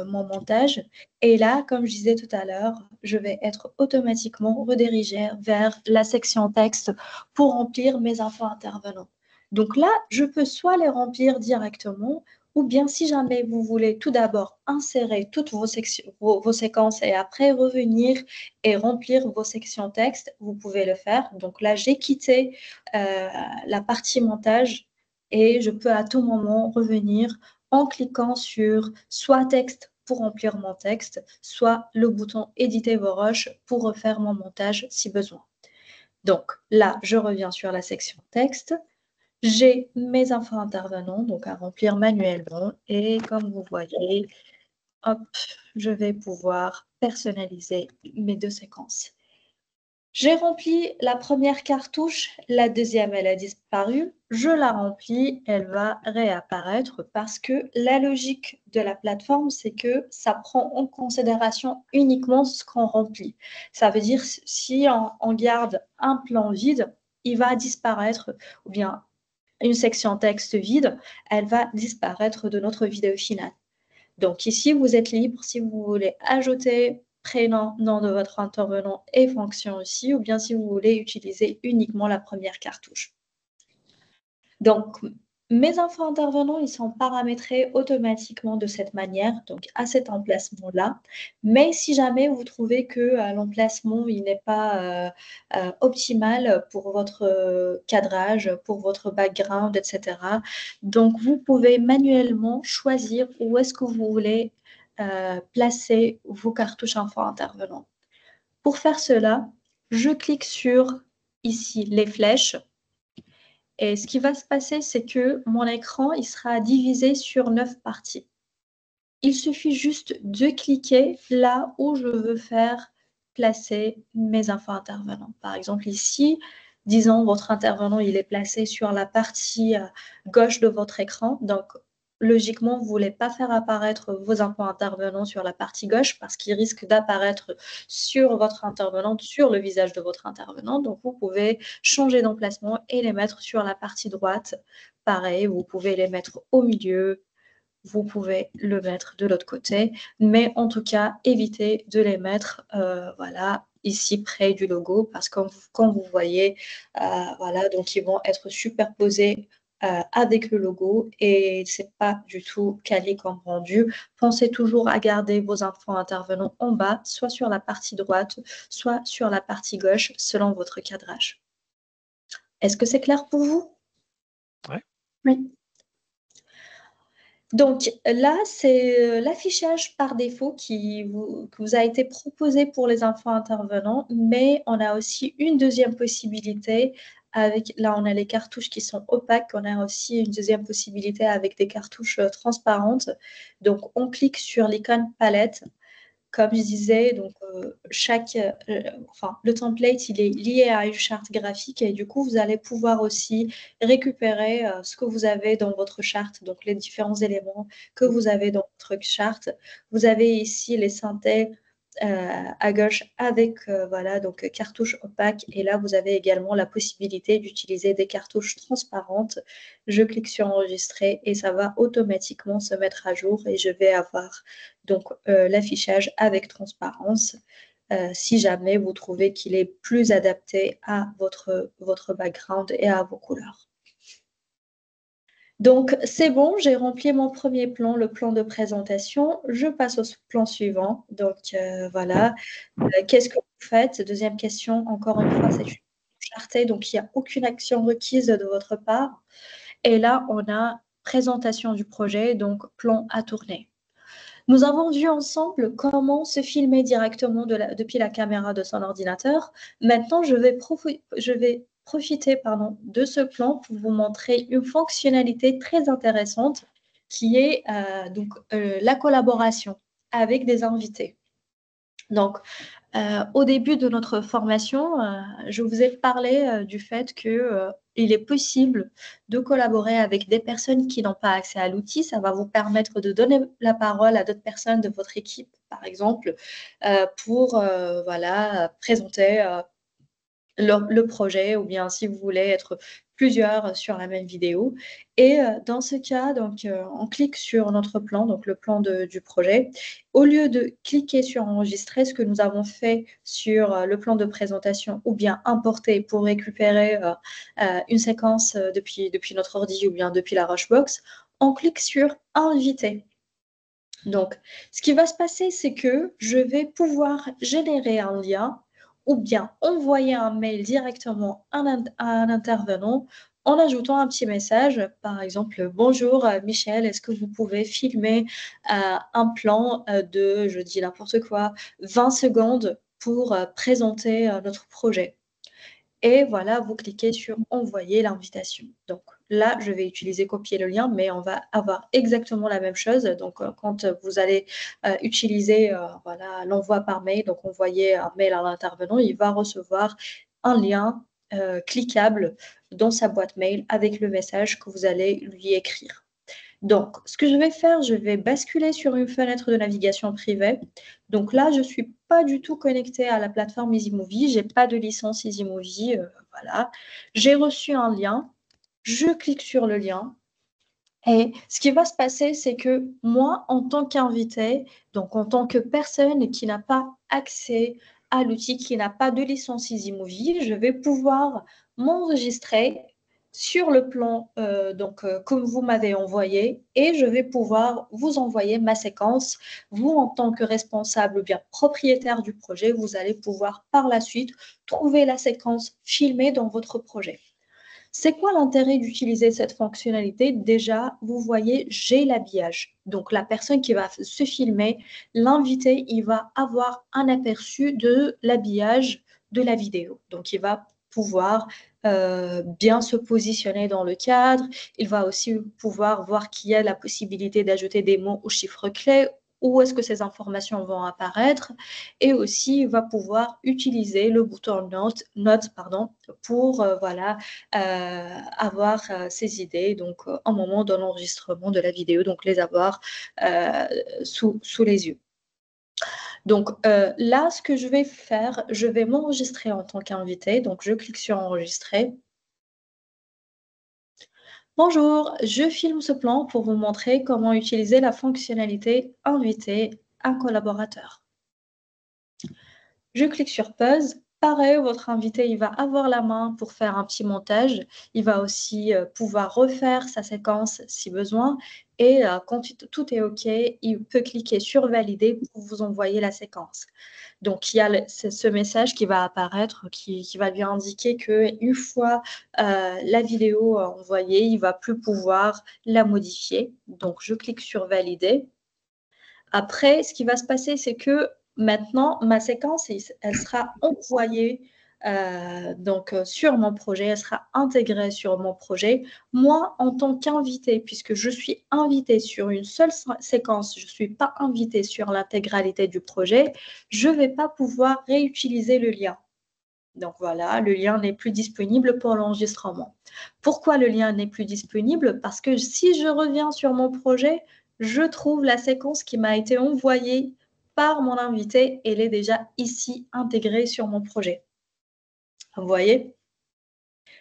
A: mon montage. Et là, comme je disais tout à l'heure, je vais être automatiquement redirigée vers la section texte pour remplir mes infos intervenants. Donc là, je peux soit les remplir directement, ou bien si jamais vous voulez tout d'abord insérer toutes vos séquences et après revenir et remplir vos sections texte, vous pouvez le faire. Donc là, j'ai quitté la partie montage et je peux à tout moment revenir en cliquant sur soit texte pour remplir mon texte, soit le bouton éditer vos rushs pour refaire mon montage si besoin. Donc là, je reviens sur la section texte. J'ai mes infos intervenants donc à remplir manuellement et comme vous voyez, hop, je vais pouvoir personnaliser mes 2 séquences. J'ai rempli la première cartouche, la deuxième, elle a disparu. Je la remplis, elle va réapparaître parce que la logique de la plateforme, c'est que ça prend en considération uniquement ce qu'on remplit. Ça veut dire si on garde un plan vide, il va disparaître, ou bien une section texte vide, elle va disparaître de notre vidéo finale. Donc ici, vous êtes libre si vous voulez ajouter prénom, nom de votre intervenant et fonction aussi, ou bien si vous voulez utiliser uniquement la première cartouche. Donc, mes infos intervenants, ils sont paramétrés automatiquement de cette manière, donc à cet emplacement-là. Mais si jamais vous trouvez que l'emplacement n'est pas optimal pour votre cadrage, pour votre background, etc., donc vous pouvez manuellement choisir où est-ce que vous voulez placer vos cartouches infos intervenants. Pour faire cela, je clique sur ici les flèches. Et ce qui va se passer, c'est que mon écran, il sera divisé sur 9 parties. Il suffit juste de cliquer là où je veux faire placer mes infos intervenants. Par exemple, ici, disons, votre intervenant, il est placé sur la partie gauche de votre écran. Donc, logiquement, vous ne voulez pas faire apparaître vos infos intervenants sur la partie gauche parce qu'ils risquent d'apparaître sur votre intervenante, sur le visage de votre intervenant. Donc, vous pouvez changer d'emplacement et les mettre sur la partie droite. Pareil, vous pouvez les mettre au milieu. Vous pouvez le mettre de l'autre côté, mais en tout cas, évitez de les mettre voilà, ici près du logo parce que comme vous voyez, voilà, donc ils vont être superposés avec le logo et c'est pas du tout calé comme rendu. Pensez toujours à garder vos infos intervenants en bas, soit sur la partie droite, soit sur la partie gauche, selon votre cadrage. Est-ce que c'est clair pour vous?
C: Ouais.
A: Oui. Donc là, c'est l'affichage par défaut qui vous a été proposé pour les infos intervenants, mais on a aussi une deuxième possibilité avec, là on a les cartouches qui sont opaques, on a aussi une deuxième possibilité avec des cartouches transparentes. Donc on clique sur l'icône palette. Comme je disais, donc le template, il est lié à une charte graphique et du coup, vous allez pouvoir aussi récupérer ce que vous avez dans votre charte, donc les différents éléments que vous avez dans votre charte. Vous avez ici les synthés à gauche avec voilà, donc cartouches opaques et là, vous avez également la possibilité d'utiliser des cartouches transparentes. Je clique sur enregistrer et ça va automatiquement se mettre à jour et je vais avoir donc l'affichage avec transparence si jamais vous trouvez qu'il est plus adapté à votre background et à vos couleurs. Donc, c'est bon, j'ai rempli mon premier plan, le plan de présentation. Je passe au plan suivant. Donc, voilà. Qu'est-ce que vous faites? Deuxième question, encore une fois, c'est une chartée, donc il n'y a aucune action requise de votre part. Et là, on a présentation du projet, donc plan à tourner. Nous avons vu ensemble comment se filmer directement depuis la caméra de son ordinateur. Maintenant, je vais profiter de ce plan pour vous montrer une fonctionnalité très intéressante qui est la collaboration avec des invités. Donc, au début de notre formation, je vous ai parlé du fait qu'il est possible de collaborer avec des personnes qui n'ont pas accès à l'outil. Ça va vous permettre de donner la parole à d'autres personnes de votre équipe, par exemple, pour voilà, présenter le projet ou bien si vous voulez être plusieurs sur la même vidéo. Et dans ce cas, donc, on clique sur notre plan, donc le plan du projet. Au lieu de cliquer sur enregistrer, ce que nous avons fait sur le plan de présentation ou bien importer pour récupérer une séquence depuis notre ordi ou bien depuis la Rushbox, on clique sur inviter. Donc, ce qui va se passer, c'est que je vais pouvoir générer un lien ou bien envoyer un mail directement à un intervenant en ajoutant un petit message, par exemple, bonjour Michel, est-ce que vous pouvez filmer un plan de, je dis n'importe quoi, 20 secondes pour présenter notre projet. Et voilà, vous cliquez sur envoyer l'invitation. Donc là, je vais utiliser copier le lien, mais on va avoir exactement la même chose. Donc quand vous allez utiliser voilà, l'envoi par mail, donc envoyer un mail à l'intervenant, il va recevoir un lien cliquable dans sa boîte mail avec le message que vous allez lui écrire. Donc, ce que je vais faire, je vais basculer sur une fenêtre de navigation privée. Donc là, je ne suis pas du tout connectée à la plateforme EasyMovie. Je n'ai pas de licence EasyMovie. Voilà. J'ai reçu un lien. Je clique sur le lien. Et ce qui va se passer, c'est que moi, en tant qu'invité, donc en tant que personne qui n'a pas accès à l'outil, qui n'a pas de licence EasyMovie, je vais pouvoir m'enregistrer sur le plan comme vous m'avez envoyé et je vais pouvoir vous envoyer ma séquence. Vous, en tant que responsable ou bien propriétaire du projet, vous allez pouvoir par la suite trouver la séquence filmée dans votre projet. C'est quoi l'intérêt d'utiliser cette fonctionnalité? Déjà, vous voyez, j'ai l'habillage. Donc, la personne qui va se filmer, l'invité, il va avoir un aperçu de l'habillage de la vidéo. Donc, il va pouvoir bien se positionner dans le cadre. Il va aussi pouvoir voir qu'il y a la possibilité d'ajouter des mots ou chiffres clés, où est-ce que ces informations vont apparaître, et aussi il va pouvoir utiliser le bouton Note pour voilà, avoir ces idées donc au moment de l'enregistrement de la vidéo, donc les avoir sous les yeux. Donc là, ce que je vais faire, je vais m'enregistrer en tant qu'invité. Donc je clique sur enregistrer. Bonjour, je filme ce plan pour vous montrer comment utiliser la fonctionnalité inviter un collaborateur. Je clique sur pause. Pareil, votre invité, il va avoir la main pour faire un petit montage. Il va aussi pouvoir refaire sa séquence si besoin. Et quand tout est OK, il peut cliquer sur valider pour vous envoyer la séquence. Donc, il y a ce message qui va apparaître, qui va lui indiquer qu'une fois la vidéo envoyée, il ne va plus pouvoir la modifier. Donc, je clique sur valider. Après, ce qui va se passer, c'est que maintenant, ma séquence, elle sera envoyée sur mon projet, elle sera intégrée sur mon projet. Moi, en tant qu'invité, puisque je suis invitée sur une seule séquence, je ne suis pas invitée sur l'intégralité du projet, je ne vais pas pouvoir réutiliser le lien. Donc voilà, le lien n'est plus disponible pour l'enregistrement. Pourquoi le lien n'est plus disponible? Parce que si je reviens sur mon projet, je trouve la séquence qui m'a été envoyée par mon invité. Elle est déjà ici intégrée sur mon projet. Vous voyez?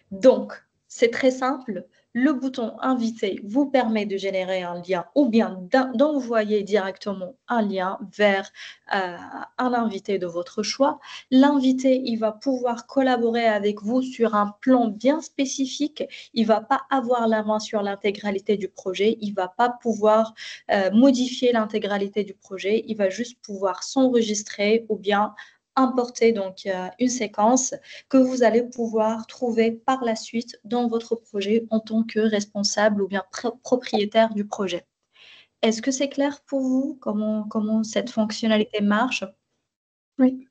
A: Donc, c'est très simple. Le bouton inviter vous permet de générer un lien ou bien d'envoyer directement un lien vers un invité de votre choix. L'invité, il va pouvoir collaborer avec vous sur un plan bien spécifique. Il ne va pas avoir la main sur l'intégralité du projet. Il ne va pas pouvoir modifier l'intégralité du projet. Il va juste pouvoir s'enregistrer ou bien importer donc une séquence que vous allez pouvoir trouver par la suite dans votre projet en tant que responsable ou bien propriétaire du projet. Est-ce que c'est clair pour vous comment cette fonctionnalité marche?
D: Oui.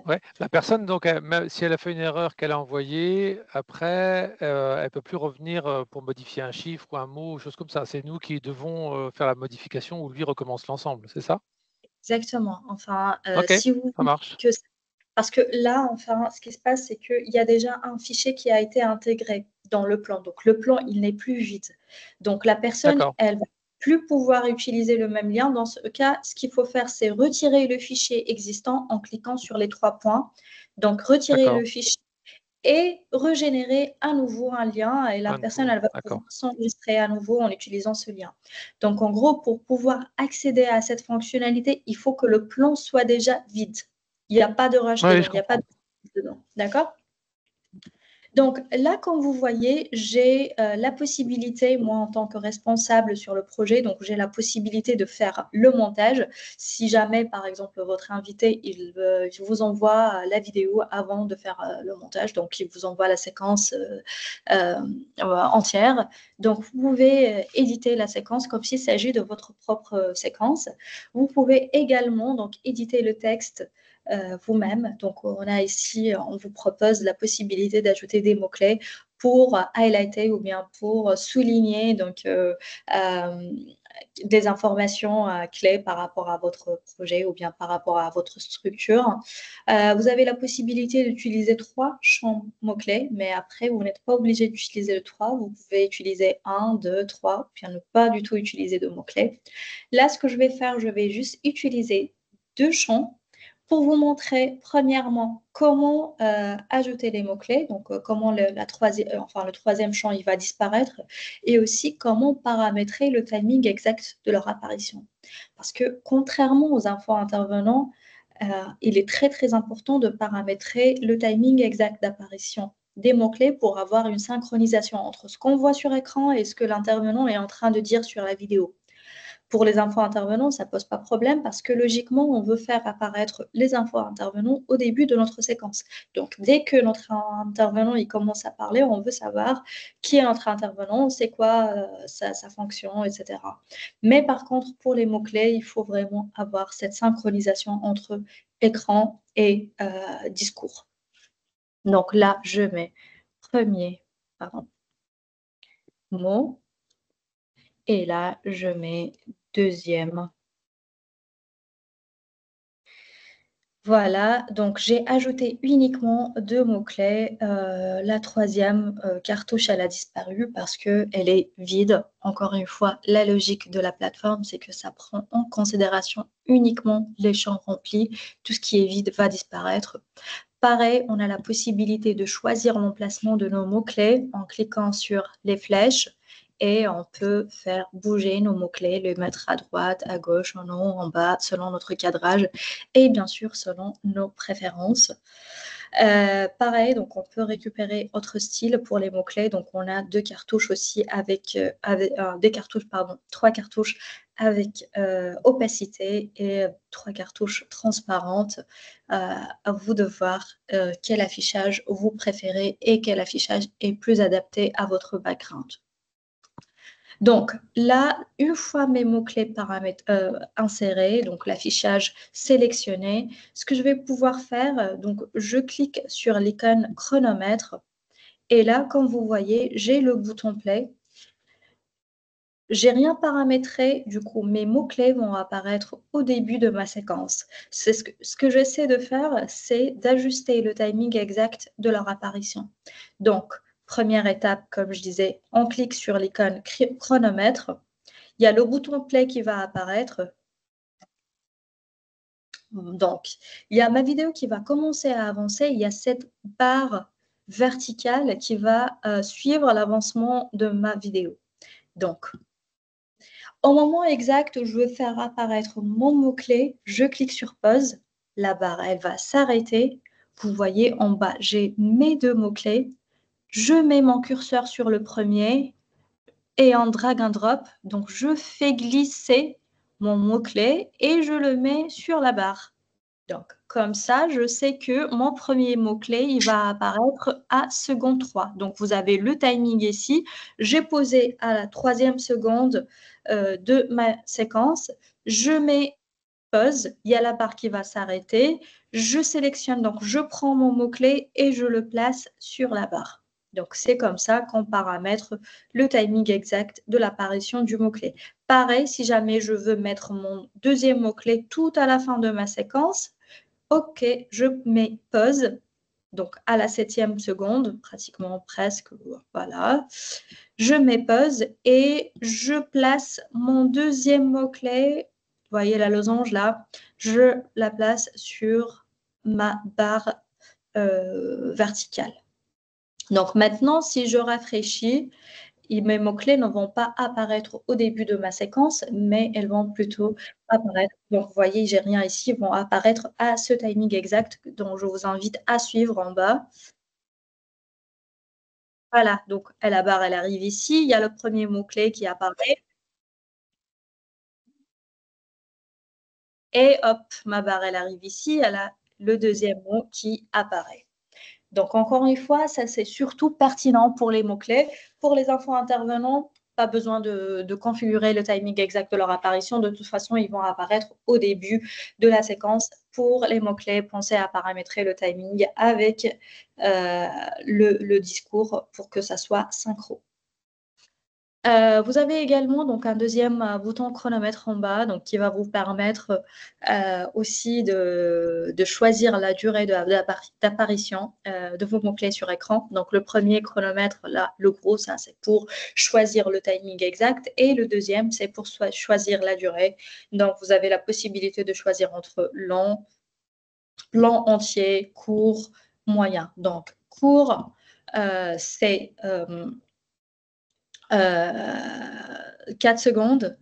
C: Ouais. La personne, donc, même si elle a fait une erreur qu'elle a envoyée, après, elle ne peut plus revenir pour modifier un chiffre ou un mot, ou chose comme ça. C'est nous qui devons faire la modification ou lui recommence l'ensemble, c'est ça?
A: Exactement. Enfin,
C: Ok,
A: si vous
C: ça marche.
A: parce que là, enfin, ce qui se passe, c'est qu'il y a déjà un fichier qui a été intégré dans le plan. Donc, le plan, il n'est plus vide. Donc, la personne, elle va plus pouvoir utiliser le même lien. Dans ce cas, ce qu'il faut faire, c'est retirer le fichier existant en cliquant sur les 3 points. Donc, retirer le fichier et régénérer à nouveau un lien et la personne, elle va pouvoir s'enregistrer à nouveau en utilisant ce lien. Donc, en gros, pour pouvoir accéder à cette fonctionnalité, il faut que le plan soit déjà vide. Il n'y a pas de rush dedans, il n'y a pas de dedans. D'accord? Donc là, comme vous voyez, j'ai la possibilité, moi en tant que responsable sur le projet, donc j'ai la possibilité de faire le montage. Si jamais, par exemple, votre invité, il vous envoie la vidéo avant de faire le montage, donc il vous envoie la séquence entière. Donc vous pouvez éditer la séquence comme s'il s'agit de votre propre séquence. Vous pouvez également donc éditer le texte vous-même. Donc, on a ici, on vous propose la possibilité d'ajouter des mots-clés pour highlighter ou bien pour souligner donc, des informations clés par rapport à votre projet ou bien par rapport à votre structure. Vous avez la possibilité d'utiliser 3 champs mots-clés, mais après, vous n'êtes pas obligé d'utiliser le 3. Vous pouvez utiliser 1, 2, 3, ou bien ne pas du tout utiliser de mots-clés. Là, ce que je vais faire, je vais juste utiliser 2 champs pour vous montrer, premièrement, comment ajouter les mots-clés, donc comment le troisième champ il va disparaître, et aussi comment paramétrer le timing exact de leur apparition. Parce que contrairement aux infos intervenants, il est très très important de paramétrer le timing exact d'apparition des mots-clés pour avoir une synchronisation entre ce qu'on voit sur écran et ce que l'intervenant est en train de dire sur la vidéo. Pour les infos intervenants, ça ne pose pas de problème parce que logiquement, on veut faire apparaître les infos intervenants au début de notre séquence. Donc, dès que notre intervenant il commence à parler, on veut savoir qui est notre intervenant, c'est quoi sa fonction, etc. Mais par contre, pour les mots-clés, il faut vraiment avoir cette synchronisation entre écran et discours. Donc là, je mets premier mot. Et là, je mets deuxième. Voilà, donc j'ai ajouté uniquement 2 mots-clés. La troisième cartouche, elle a disparu parce qu'elle est vide. Encore une fois, la logique de la plateforme, c'est que ça prend en considération uniquement les champs remplis. Tout ce qui est vide va disparaître. Pareil, on a la possibilité de choisir l'emplacement de nos mots-clés en cliquant sur les flèches. Et on peut faire bouger nos mots-clés, les mettre à droite, à gauche, en haut, en bas, selon notre cadrage et bien sûr selon nos préférences. Pareil, donc on peut récupérer autre style pour les mots-clés. Donc on a 2 cartouches aussi avec, trois cartouches avec opacité et 3 cartouches transparentes. À vous de voir quel affichage vous préférez et quel affichage est plus adapté à votre background. Donc là, une fois mes mots-clés insérés, donc l'affichage sélectionné, ce que je vais pouvoir faire, donc je clique sur l'icône chronomètre et là, comme vous voyez, j'ai le bouton play. J'ai rien paramétré, du coup, mes mots-clés vont apparaître au début de ma séquence. Ce que j'essaie de faire, c'est d'ajuster le timing exact de leur apparition. Donc, première étape, comme je disais, on clique sur l'icône chronomètre. Il y a le bouton play qui va apparaître. Donc, il y a ma vidéo qui va commencer à avancer. Il y a cette barre verticale qui va suivre l'avancement de ma vidéo. Donc, au moment exact où je veux faire apparaître mon mot-clé, je clique sur pause. La barre, elle va s'arrêter. Vous voyez en bas, j'ai mes 2 mots-clés. Je mets mon curseur sur le premier et en drag and drop. Donc, je fais glisser mon mot-clé et je le mets sur la barre. Donc, comme ça, je sais que mon premier mot-clé, il va apparaître à seconde 3. Donc, vous avez le timing ici. J'ai posé à la 3e seconde de ma séquence. Je mets pause. Il y a la barre qui va s'arrêter. Je sélectionne, donc je prends mon mot-clé et je le place sur la barre. Donc, c'est comme ça qu'on paramètre le timing exact de l'apparition du mot-clé. Pareil, si jamais je veux mettre mon deuxième mot-clé tout à la fin de ma séquence, OK, je mets pause. Donc, à la 7e seconde, pratiquement presque, voilà. Je mets pause et je place mon deuxième mot-clé. Vous voyez la losange là? Je la place sur ma barre verticale. Donc maintenant, si je rafraîchis, mes mots-clés ne vont pas apparaître au début de ma séquence, mais elles vont plutôt apparaître. Donc, vous voyez, j'ai rien ici, vont apparaître à ce timing exact dont je vous invite à suivre en bas. Voilà, donc la barre, elle arrive ici. Il y a le premier mot-clé qui apparaît. Et hop, ma barre, elle arrive ici. Elle a le deuxième mot qui apparaît. Donc, encore une fois, ça, c'est surtout pertinent pour les mots-clés. Pour les infos intervenants, pas besoin de configurer le timing exact de leur apparition. De toute façon, ils vont apparaître au début de la séquence. Pour les mots-clés, pensez à paramétrer le timing avec le discours pour que ça soit synchro. Vous avez également donc un deuxième bouton chronomètre en bas, donc qui va vous permettre aussi de choisir la durée d'apparition de vos mots-clés sur écran. Donc le premier chronomètre, là, le gros, ça c'est pour choisir le timing exact, et le deuxième, c'est pour choisir la durée. Donc vous avez la possibilité de choisir entre long, entier, court, moyen. Donc court, c'est 4 secondes.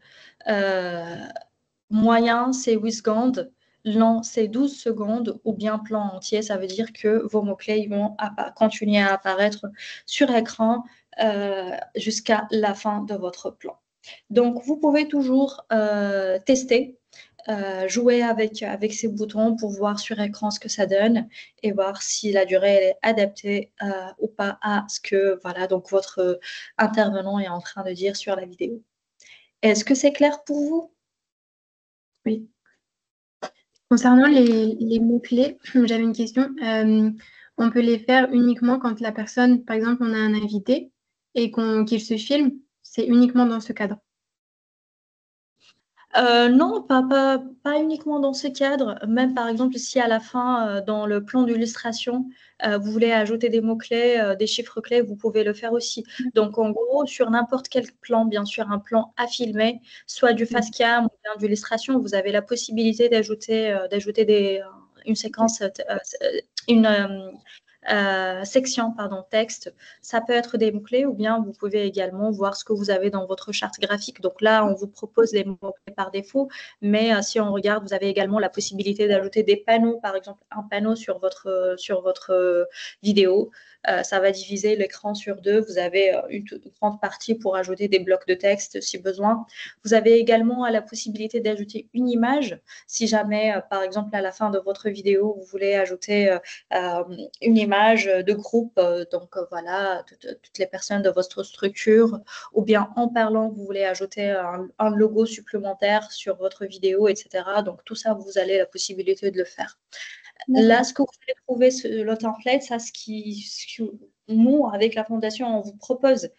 A: Moyen, c'est 8 secondes. Long, c'est 12 secondes. Ou bien plan entier, ça veut dire que vos mots-clés vont continuer à apparaître sur écran jusqu'à la fin de votre plan. Donc, vous pouvez toujours tester, jouer avec ces boutons pour voir sur écran ce que ça donne et voir si la durée elle est adaptée ou pas à ce que voilà, donc votre intervenant est en train de dire sur la vidéo. Est-ce que c'est clair pour vous?
D: Oui. Concernant les mots-clés, j'avais une question. On peut les faire uniquement quand la personne, par exemple, on a un invité et qu'il se filme, c'est uniquement dans ce cadre.
A: Non, pas uniquement dans ce cadre. Même par exemple, si à la fin, dans le plan d'illustration, vous voulez ajouter des mots-clés, des chiffres clés, vous pouvez le faire aussi. Donc, en gros, sur n'importe quel plan, bien sûr, un plan à filmer, soit du face cam ou bien d'illustration, vous avez la possibilité d'ajouter une séquence, section texte. Ça peut être des mots-clés ou bien vous pouvez également voir ce que vous avez dans votre charte graphique. Donc là, on vous propose les mots-clés par défaut, mais si on regarde, vous avez également la possibilité d'ajouter des panneaux, par exemple un panneau sur votre vidéo. Ça va diviser l'écran sur deux. Vous avez une grande partie pour ajouter des blocs de texte si besoin. Vous avez également la possibilité d'ajouter une image. Si jamais, par exemple, à la fin de votre vidéo, vous voulez ajouter une image de groupe, donc voilà, toutes les personnes de votre structure, ou bien en parlant, vous voulez ajouter un logo supplémentaire sur votre vidéo, etc. Donc tout ça, vous avez la possibilité de le faire. Là, ce que vous allez trouver, le template, ça, ce qui nous, avec la fondation, on vous propose.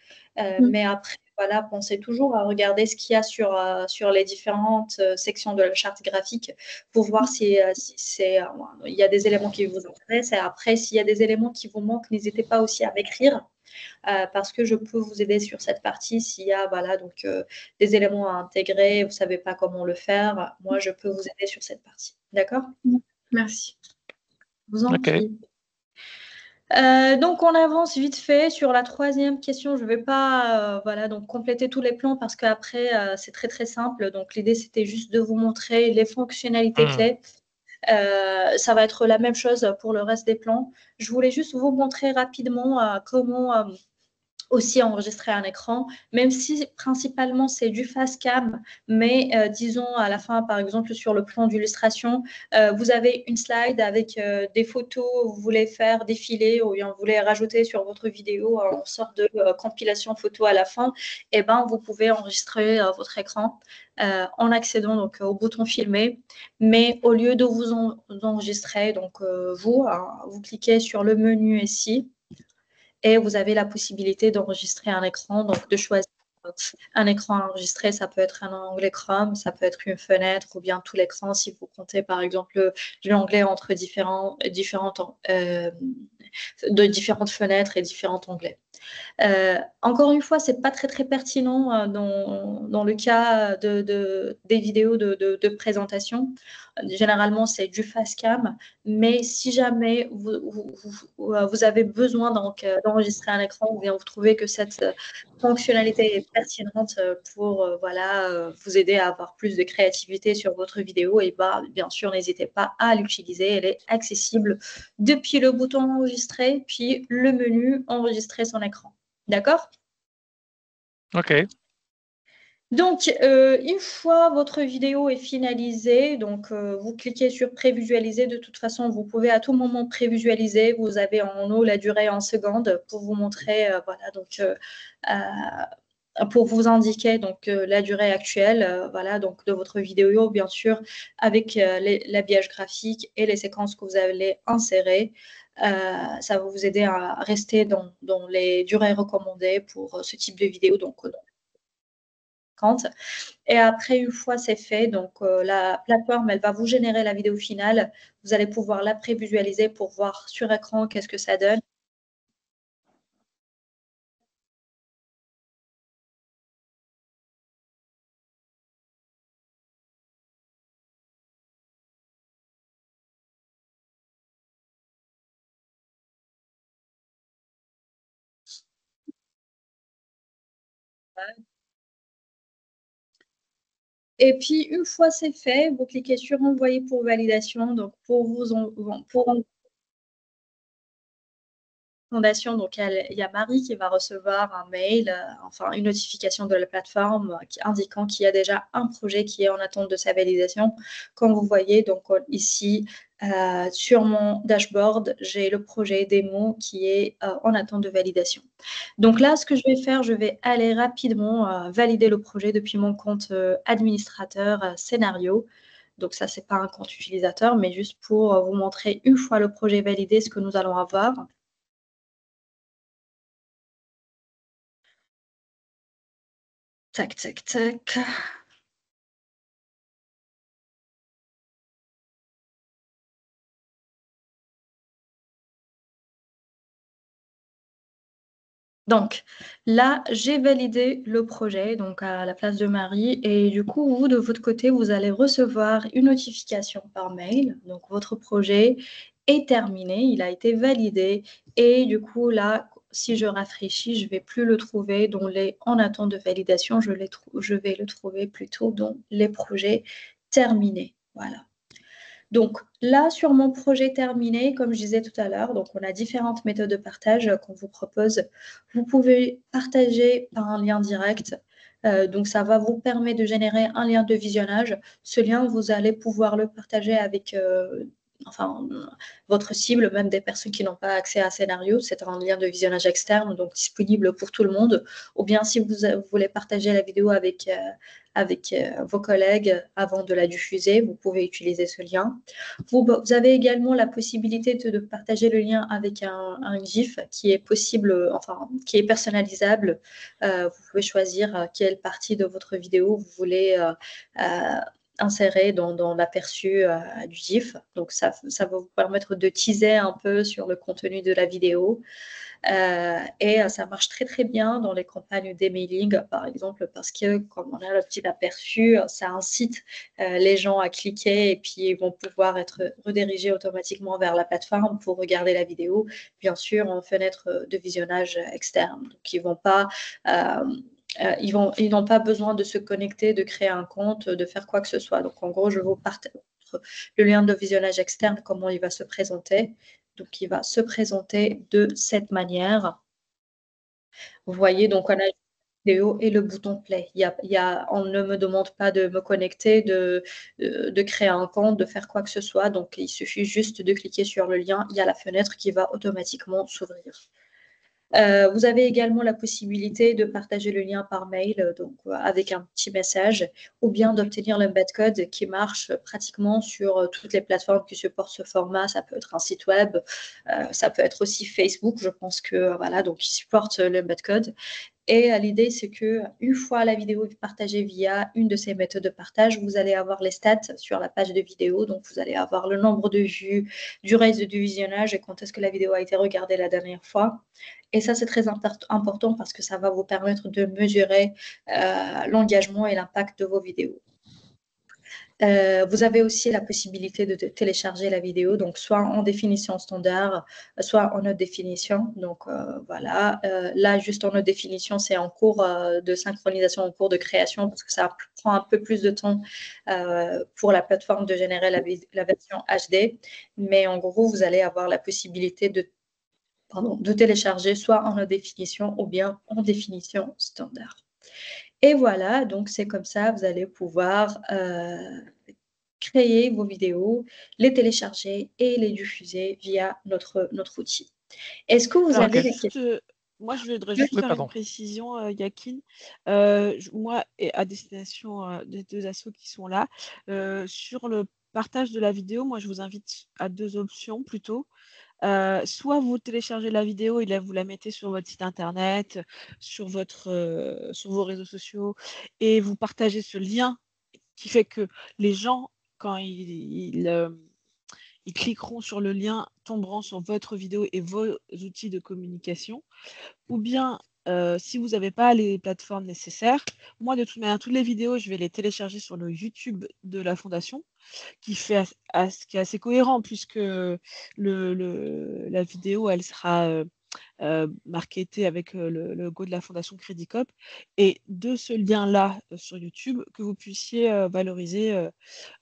A: Mais après, voilà, pensez toujours à regarder ce qu'il y a sur les différentes sections de la charte graphique pour voir si il y a des éléments qui vous intéressent. Et après, s'il y a des éléments qui vous manquent, n'hésitez pas aussi à m'écrire. Parce que je peux vous aider sur cette partie s'il y a voilà, donc, des éléments à intégrer, vous ne savez pas comment le faire. Moi, je peux vous aider sur cette partie. D'accord?
D: Merci.
A: Vous en prie. Donc, on avance vite fait sur la troisième question. Je ne vais pas voilà, donc compléter tous les plans parce qu'après, c'est très, très simple. Donc, l'idée, c'était juste de vous montrer les fonctionnalités clés. Ça va être la même chose pour le reste des plans. Je voulais juste vous montrer rapidement comment aussi enregistrer un écran, même si principalement c'est du face cam, mais disons à la fin, par exemple, sur le plan d'illustration, vous avez une slide avec des photos, vous voulez faire défiler ou bien vous voulez rajouter sur votre vidéo en sorte de compilation photo à la fin, et ben vous pouvez enregistrer votre écran en accédant donc au bouton filmer, mais au lieu de vous enregistrer, donc vous cliquez sur le menu ici. Et vous avez la possibilité d'enregistrer un écran, donc de choisir un écran enregistré. Ça peut être un onglet Chrome, ça peut être une fenêtre ou bien tout l'écran si vous comptez par exemple l'onglet entre différentes fenêtres et différents onglets. Encore une fois, c'est pas très très pertinent dans le cas des vidéos de présentation. Généralement, c'est du face cam, mais si jamais vous avez besoin d'enregistrer un écran ou bien vous trouvez que cette fonctionnalité est pertinente pour vous aider à avoir plus de créativité sur votre vidéo, et bien sûr, n'hésitez pas à l'utiliser. Elle est accessible depuis le bouton enregistrer, puis le menu enregistrer son écran. écran. D'accord?
C: OK.
A: Donc, une fois votre vidéo est finalisée, donc vous cliquez sur prévisualiser. De toute façon, vous pouvez à tout moment prévisualiser. Vous avez en haut la durée en secondes pour vous montrer, voilà, donc pour vous indiquer donc la durée actuelle, voilà, donc de votre vidéo, bien sûr, avec l'habillage graphique et les séquences que vous allez insérer. Ça va vous aider à rester dans les durées recommandées pour ce type de vidéo. Donc, et après, une fois c'est fait, donc la plateforme, elle va vous générer la vidéo finale. Vous allez pouvoir la prévisualiser pour voir sur écran qu'est-ce que ça donne. Et puis, une fois c'est fait, vous cliquez sur envoyer pour validation. Donc, pour fondation, donc il y a Marie qui va recevoir un mail, enfin une notification de la plateforme indiquant qu'il y a déjà un projet qui est en attente de sa validation. Comme vous voyez, donc ici, sur mon dashboard, j'ai le projet démo qui est en attente de validation. Donc là, ce que je vais faire, je vais aller rapidement valider le projet depuis mon compte administrateur scénario. Donc ça, ce n'est pas un compte utilisateur, mais juste pour vous montrer une fois le projet validé, ce que nous allons avoir. Tac, tac, tac. Donc, là, j'ai validé le projet, donc à la place de Marie. Et du coup, vous, de votre côté, vous allez recevoir une notification par mail. Donc, votre projet est terminé, il a été validé. Et du coup, là, si je rafraîchis, je ne vais plus le trouver dans les en attente de validation. Je vais le trouver plutôt dans les projets terminés. Voilà. Donc là, sur mon projet terminé, comme je disais tout à l'heure, donc on a différentes méthodes de partage qu'on vous propose. Vous pouvez partager par un lien direct. Donc ça va vous permettre de générer un lien de visionnage. Ce lien, vous allez pouvoir le partager avec votre cible, même des personnes qui n'ont pas accès à Scénario. C'est un lien de visionnage externe, donc disponible pour tout le monde. Ou bien si vous voulez partager la vidéo avec vos collègues avant de la diffuser, vous pouvez utiliser ce lien. Vous avez également la possibilité de partager le lien avec un GIF qui est possible, enfin, qui est personnalisable. Vous pouvez choisir quelle partie de votre vidéo vous voulez insérer dans l'aperçu du GIF. Donc, ça va vous permettre de teaser un peu sur le contenu de la vidéo. Et ça marche très très bien dans les campagnes d'emailing, par exemple, parce que comme on a le petit aperçu, ça incite les gens à cliquer et puis ils vont pouvoir être redirigés automatiquement vers la plateforme pour regarder la vidéo, bien sûr en fenêtre de visionnage externe. Donc ils vont pas ils n'ont pas besoin de se connecter, de créer un compte, de faire quoi que ce soit. Donc, en gros, je vous partage le lien de visionnage externe, comment il va se présenter. Donc, il va se présenter de cette manière. Vous voyez, donc, on a la vidéo et le bouton play. On ne me demande pas de me connecter, de créer un compte, de faire quoi que ce soit. Donc, il suffit juste de cliquer sur le lien. Il y a la fenêtre qui va automatiquement s'ouvrir. Vous avez également la possibilité de partager le lien par mail, donc avec un petit message, ou bien d'obtenir l'embed code qui marche pratiquement sur toutes les plateformes qui supportent ce format. Ça peut être un site web, ça peut être aussi Facebook. Je pense que voilà, donc ils supportent l'embed code. Et l'idée, c'est qu'une fois la vidéo partagée via une de ces méthodes de partage, vous allez avoir les stats sur la page de vidéo. Donc, vous allez avoir le nombre de vues, durée de visionnage et quand est-ce que la vidéo a été regardée la dernière fois. Et ça, c'est très important parce que ça va vous permettre de mesurer l'engagement et l'impact de vos vidéos. Vous avez aussi la possibilité de télécharger la vidéo, donc soit en définition standard, soit en haute définition. Donc voilà, là juste en haute définition, c'est en cours de synchronisation, en cours de création, parce que ça prend un peu plus de temps pour la plateforme de générer la version HD. Mais en gros, vous allez avoir la possibilité de de télécharger soit en haute définition ou bien en définition standard. Et voilà, donc c'est comme ça, vous allez pouvoir créer vos vidéos, les télécharger et les diffuser via notre outil. Est-ce que vous avez des questions?
B: Moi, je voudrais juste faire une précision, Yakin. Moi, et à destination des deux assos qui sont là, sur le partage de la vidéo, moi, je vous invite à 2 options plutôt. Soit vous téléchargez la vidéo et là, vous la mettez sur votre site internet, sur vos réseaux sociaux, et vous partagez ce lien qui fait que les gens, quand ils cliqueront sur le lien, tomberont sur votre vidéo et vos outils de communication. Ou bien, si vous n'avez pas les plateformes nécessaires, moi, de toute manière, toutes les vidéos, je vais les télécharger sur le YouTube de la Fondation, qui est assez cohérent, puisque la vidéo, elle sera marketée avec le logo de la Fondation Crédit Coop. Et de ce lien-là sur YouTube, que vous puissiez valoriser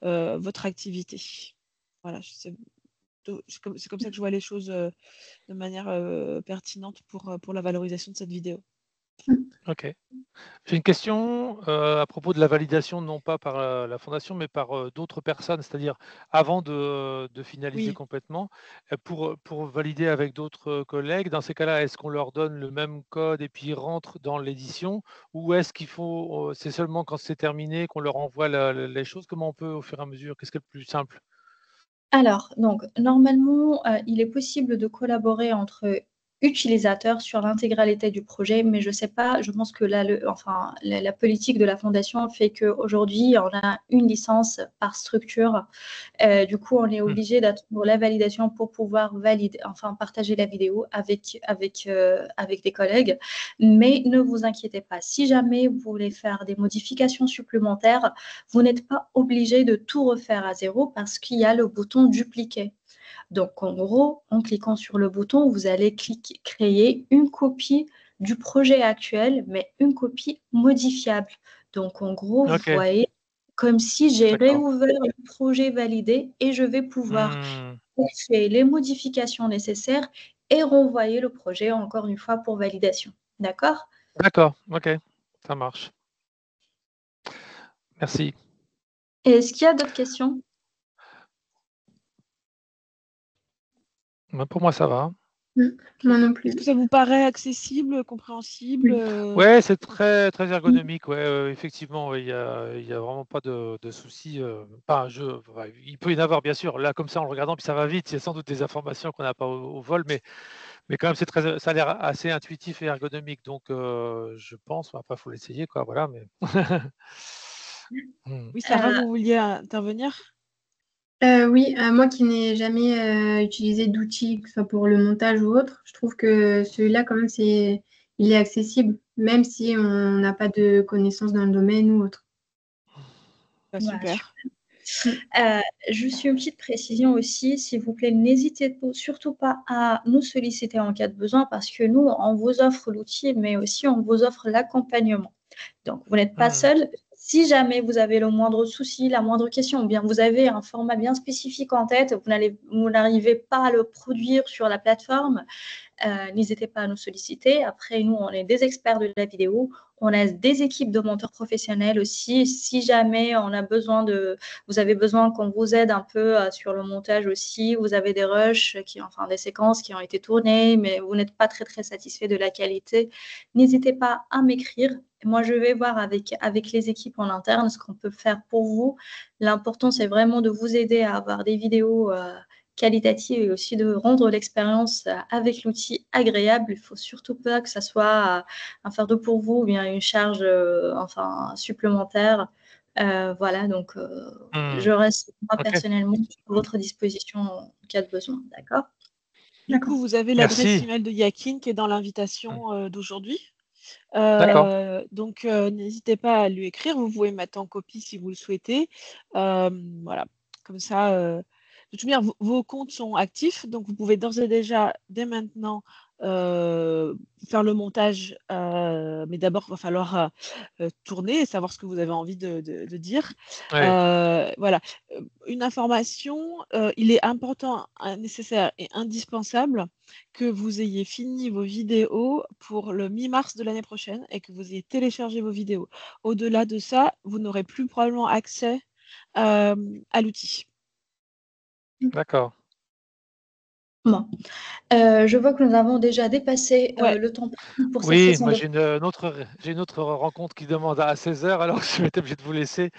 B: votre activité. Voilà, c'est comme ça que je vois les choses de manière pertinente pour la valorisation de cette vidéo.
C: Ok. J'ai une question à propos de la validation, non pas par la Fondation, mais par d'autres personnes, c'est-à-dire avant de finaliser complètement, pour valider avec d'autres collègues. Dans ces cas-là, est-ce qu'on leur donne le même code et puis ils rentrent dans l'édition, ou est-ce qu'il faut, c'est seulement quand c'est terminé qu'on leur envoie les choses? Comment on peut au fur et à mesure? Qu'est-ce qui est le plus simple?
A: Alors, donc, normalement, il est possible de collaborer entre utilisateurs sur l'intégralité du projet, mais je ne sais pas, je pense que là, la politique de la Fondation fait qu'aujourd'hui, on a une licence par structure. Du coup, on est obligé d'attendre la validation pour pouvoir partager la vidéo avec des collègues. Mais ne vous inquiétez pas, si jamais vous voulez faire des modifications supplémentaires, vous n'êtes pas obligé de tout refaire à zéro parce qu'il y a le bouton dupliquer. Donc, en gros, en cliquant sur le bouton, vous allez créer une copie du projet actuel, mais une copie modifiable. Donc, en gros, vous voyez, comme si j'ai réouvert le projet validé et je vais pouvoir faire les modifications nécessaires et renvoyer le projet encore une fois pour validation. D'accord?
C: D'accord, ok, ça marche. Merci.
A: Est-ce qu'il y a d'autres questions?
C: Pour moi, ça va.
D: Moi non plus.
B: Est-ce que ça vous paraît accessible, compréhensible?
C: Ouais, c'est très, très ergonomique. Ouais, effectivement, il y a vraiment pas de souci. Il peut y en avoir, bien sûr. Là, comme ça, en le regardant, puis ça va vite. Il y a sans doute des informations qu'on n'a pas au vol, mais quand même, ça a l'air assez intuitif et ergonomique. Donc, je pense. Après, il faut l'essayer, quoi. Voilà, mais.
B: Oui, Sarah, vous vouliez intervenir?
D: Oui, moi qui n'ai jamais utilisé d'outils, que ce soit pour le montage ou autre, je trouve que celui-là, quand même, il est accessible, même si on n'a pas de connaissances dans le domaine ou autre.
B: Super.
A: Juste une petite précision aussi, s'il vous plaît, n'hésitez surtout pas à nous solliciter en cas de besoin parce que nous, on vous offre l'outil, mais aussi on vous offre l'accompagnement. Donc, vous n'êtes pas seul. Si jamais vous avez le moindre souci, la moindre question, ou bien vous avez un format bien spécifique en tête, vous n'arrivez pas à le produire sur la plateforme, n'hésitez pas à nous solliciter. Après, nous, on est des experts de la vidéo. On a des équipes de monteurs professionnels aussi. Si jamais vous avez besoin qu'on vous aide un peu sur le montage aussi, vous avez des rushs, des séquences qui ont été tournées, mais vous n'êtes pas très, très satisfait de la qualité, n'hésitez pas à m'écrire. Moi, je vais voir avec les équipes en interne ce qu'on peut faire pour vous. L'important, c'est vraiment de vous aider à avoir des vidéos qualitative et aussi de rendre l'expérience avec l'outil agréable. Il ne faut surtout pas que ça soit un fardeau pour vous ou bien une charge supplémentaire. Voilà, donc je reste moi personnellement à votre disposition en cas de besoin. D'accord?
B: Du coup, vous avez l'adresse email de Yakin qui est dans l'invitation d'aujourd'hui. Donc, n'hésitez pas à lui écrire. Vous pouvez mettre en copie si vous le souhaitez. Voilà, comme ça, de toute manière, vos comptes sont actifs, donc vous pouvez d'ores et déjà, dès maintenant, faire le montage, mais d'abord, il va falloir tourner et savoir ce que vous avez envie de dire.
C: Ouais.
B: Voilà. Une information, il est important, nécessaire et indispensable que vous ayez fini vos vidéos pour le mi-mars de l'année prochaine et que vous ayez téléchargé vos vidéos. Au-delà de ça, vous n'aurez plus probablement accès à l'outil.
C: D'accord.
A: Bon. Je vois que nous avons déjà dépassé le temps pour cette
C: Oui,
A: session.
C: moi j'ai une autre rencontre qui demande à 16 h, alors je vais être obligé de vous laisser.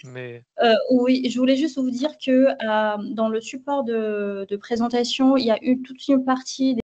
C: Mais...
A: oui, je voulais juste vous dire que dans le support de présentation, il y a eu toute une partie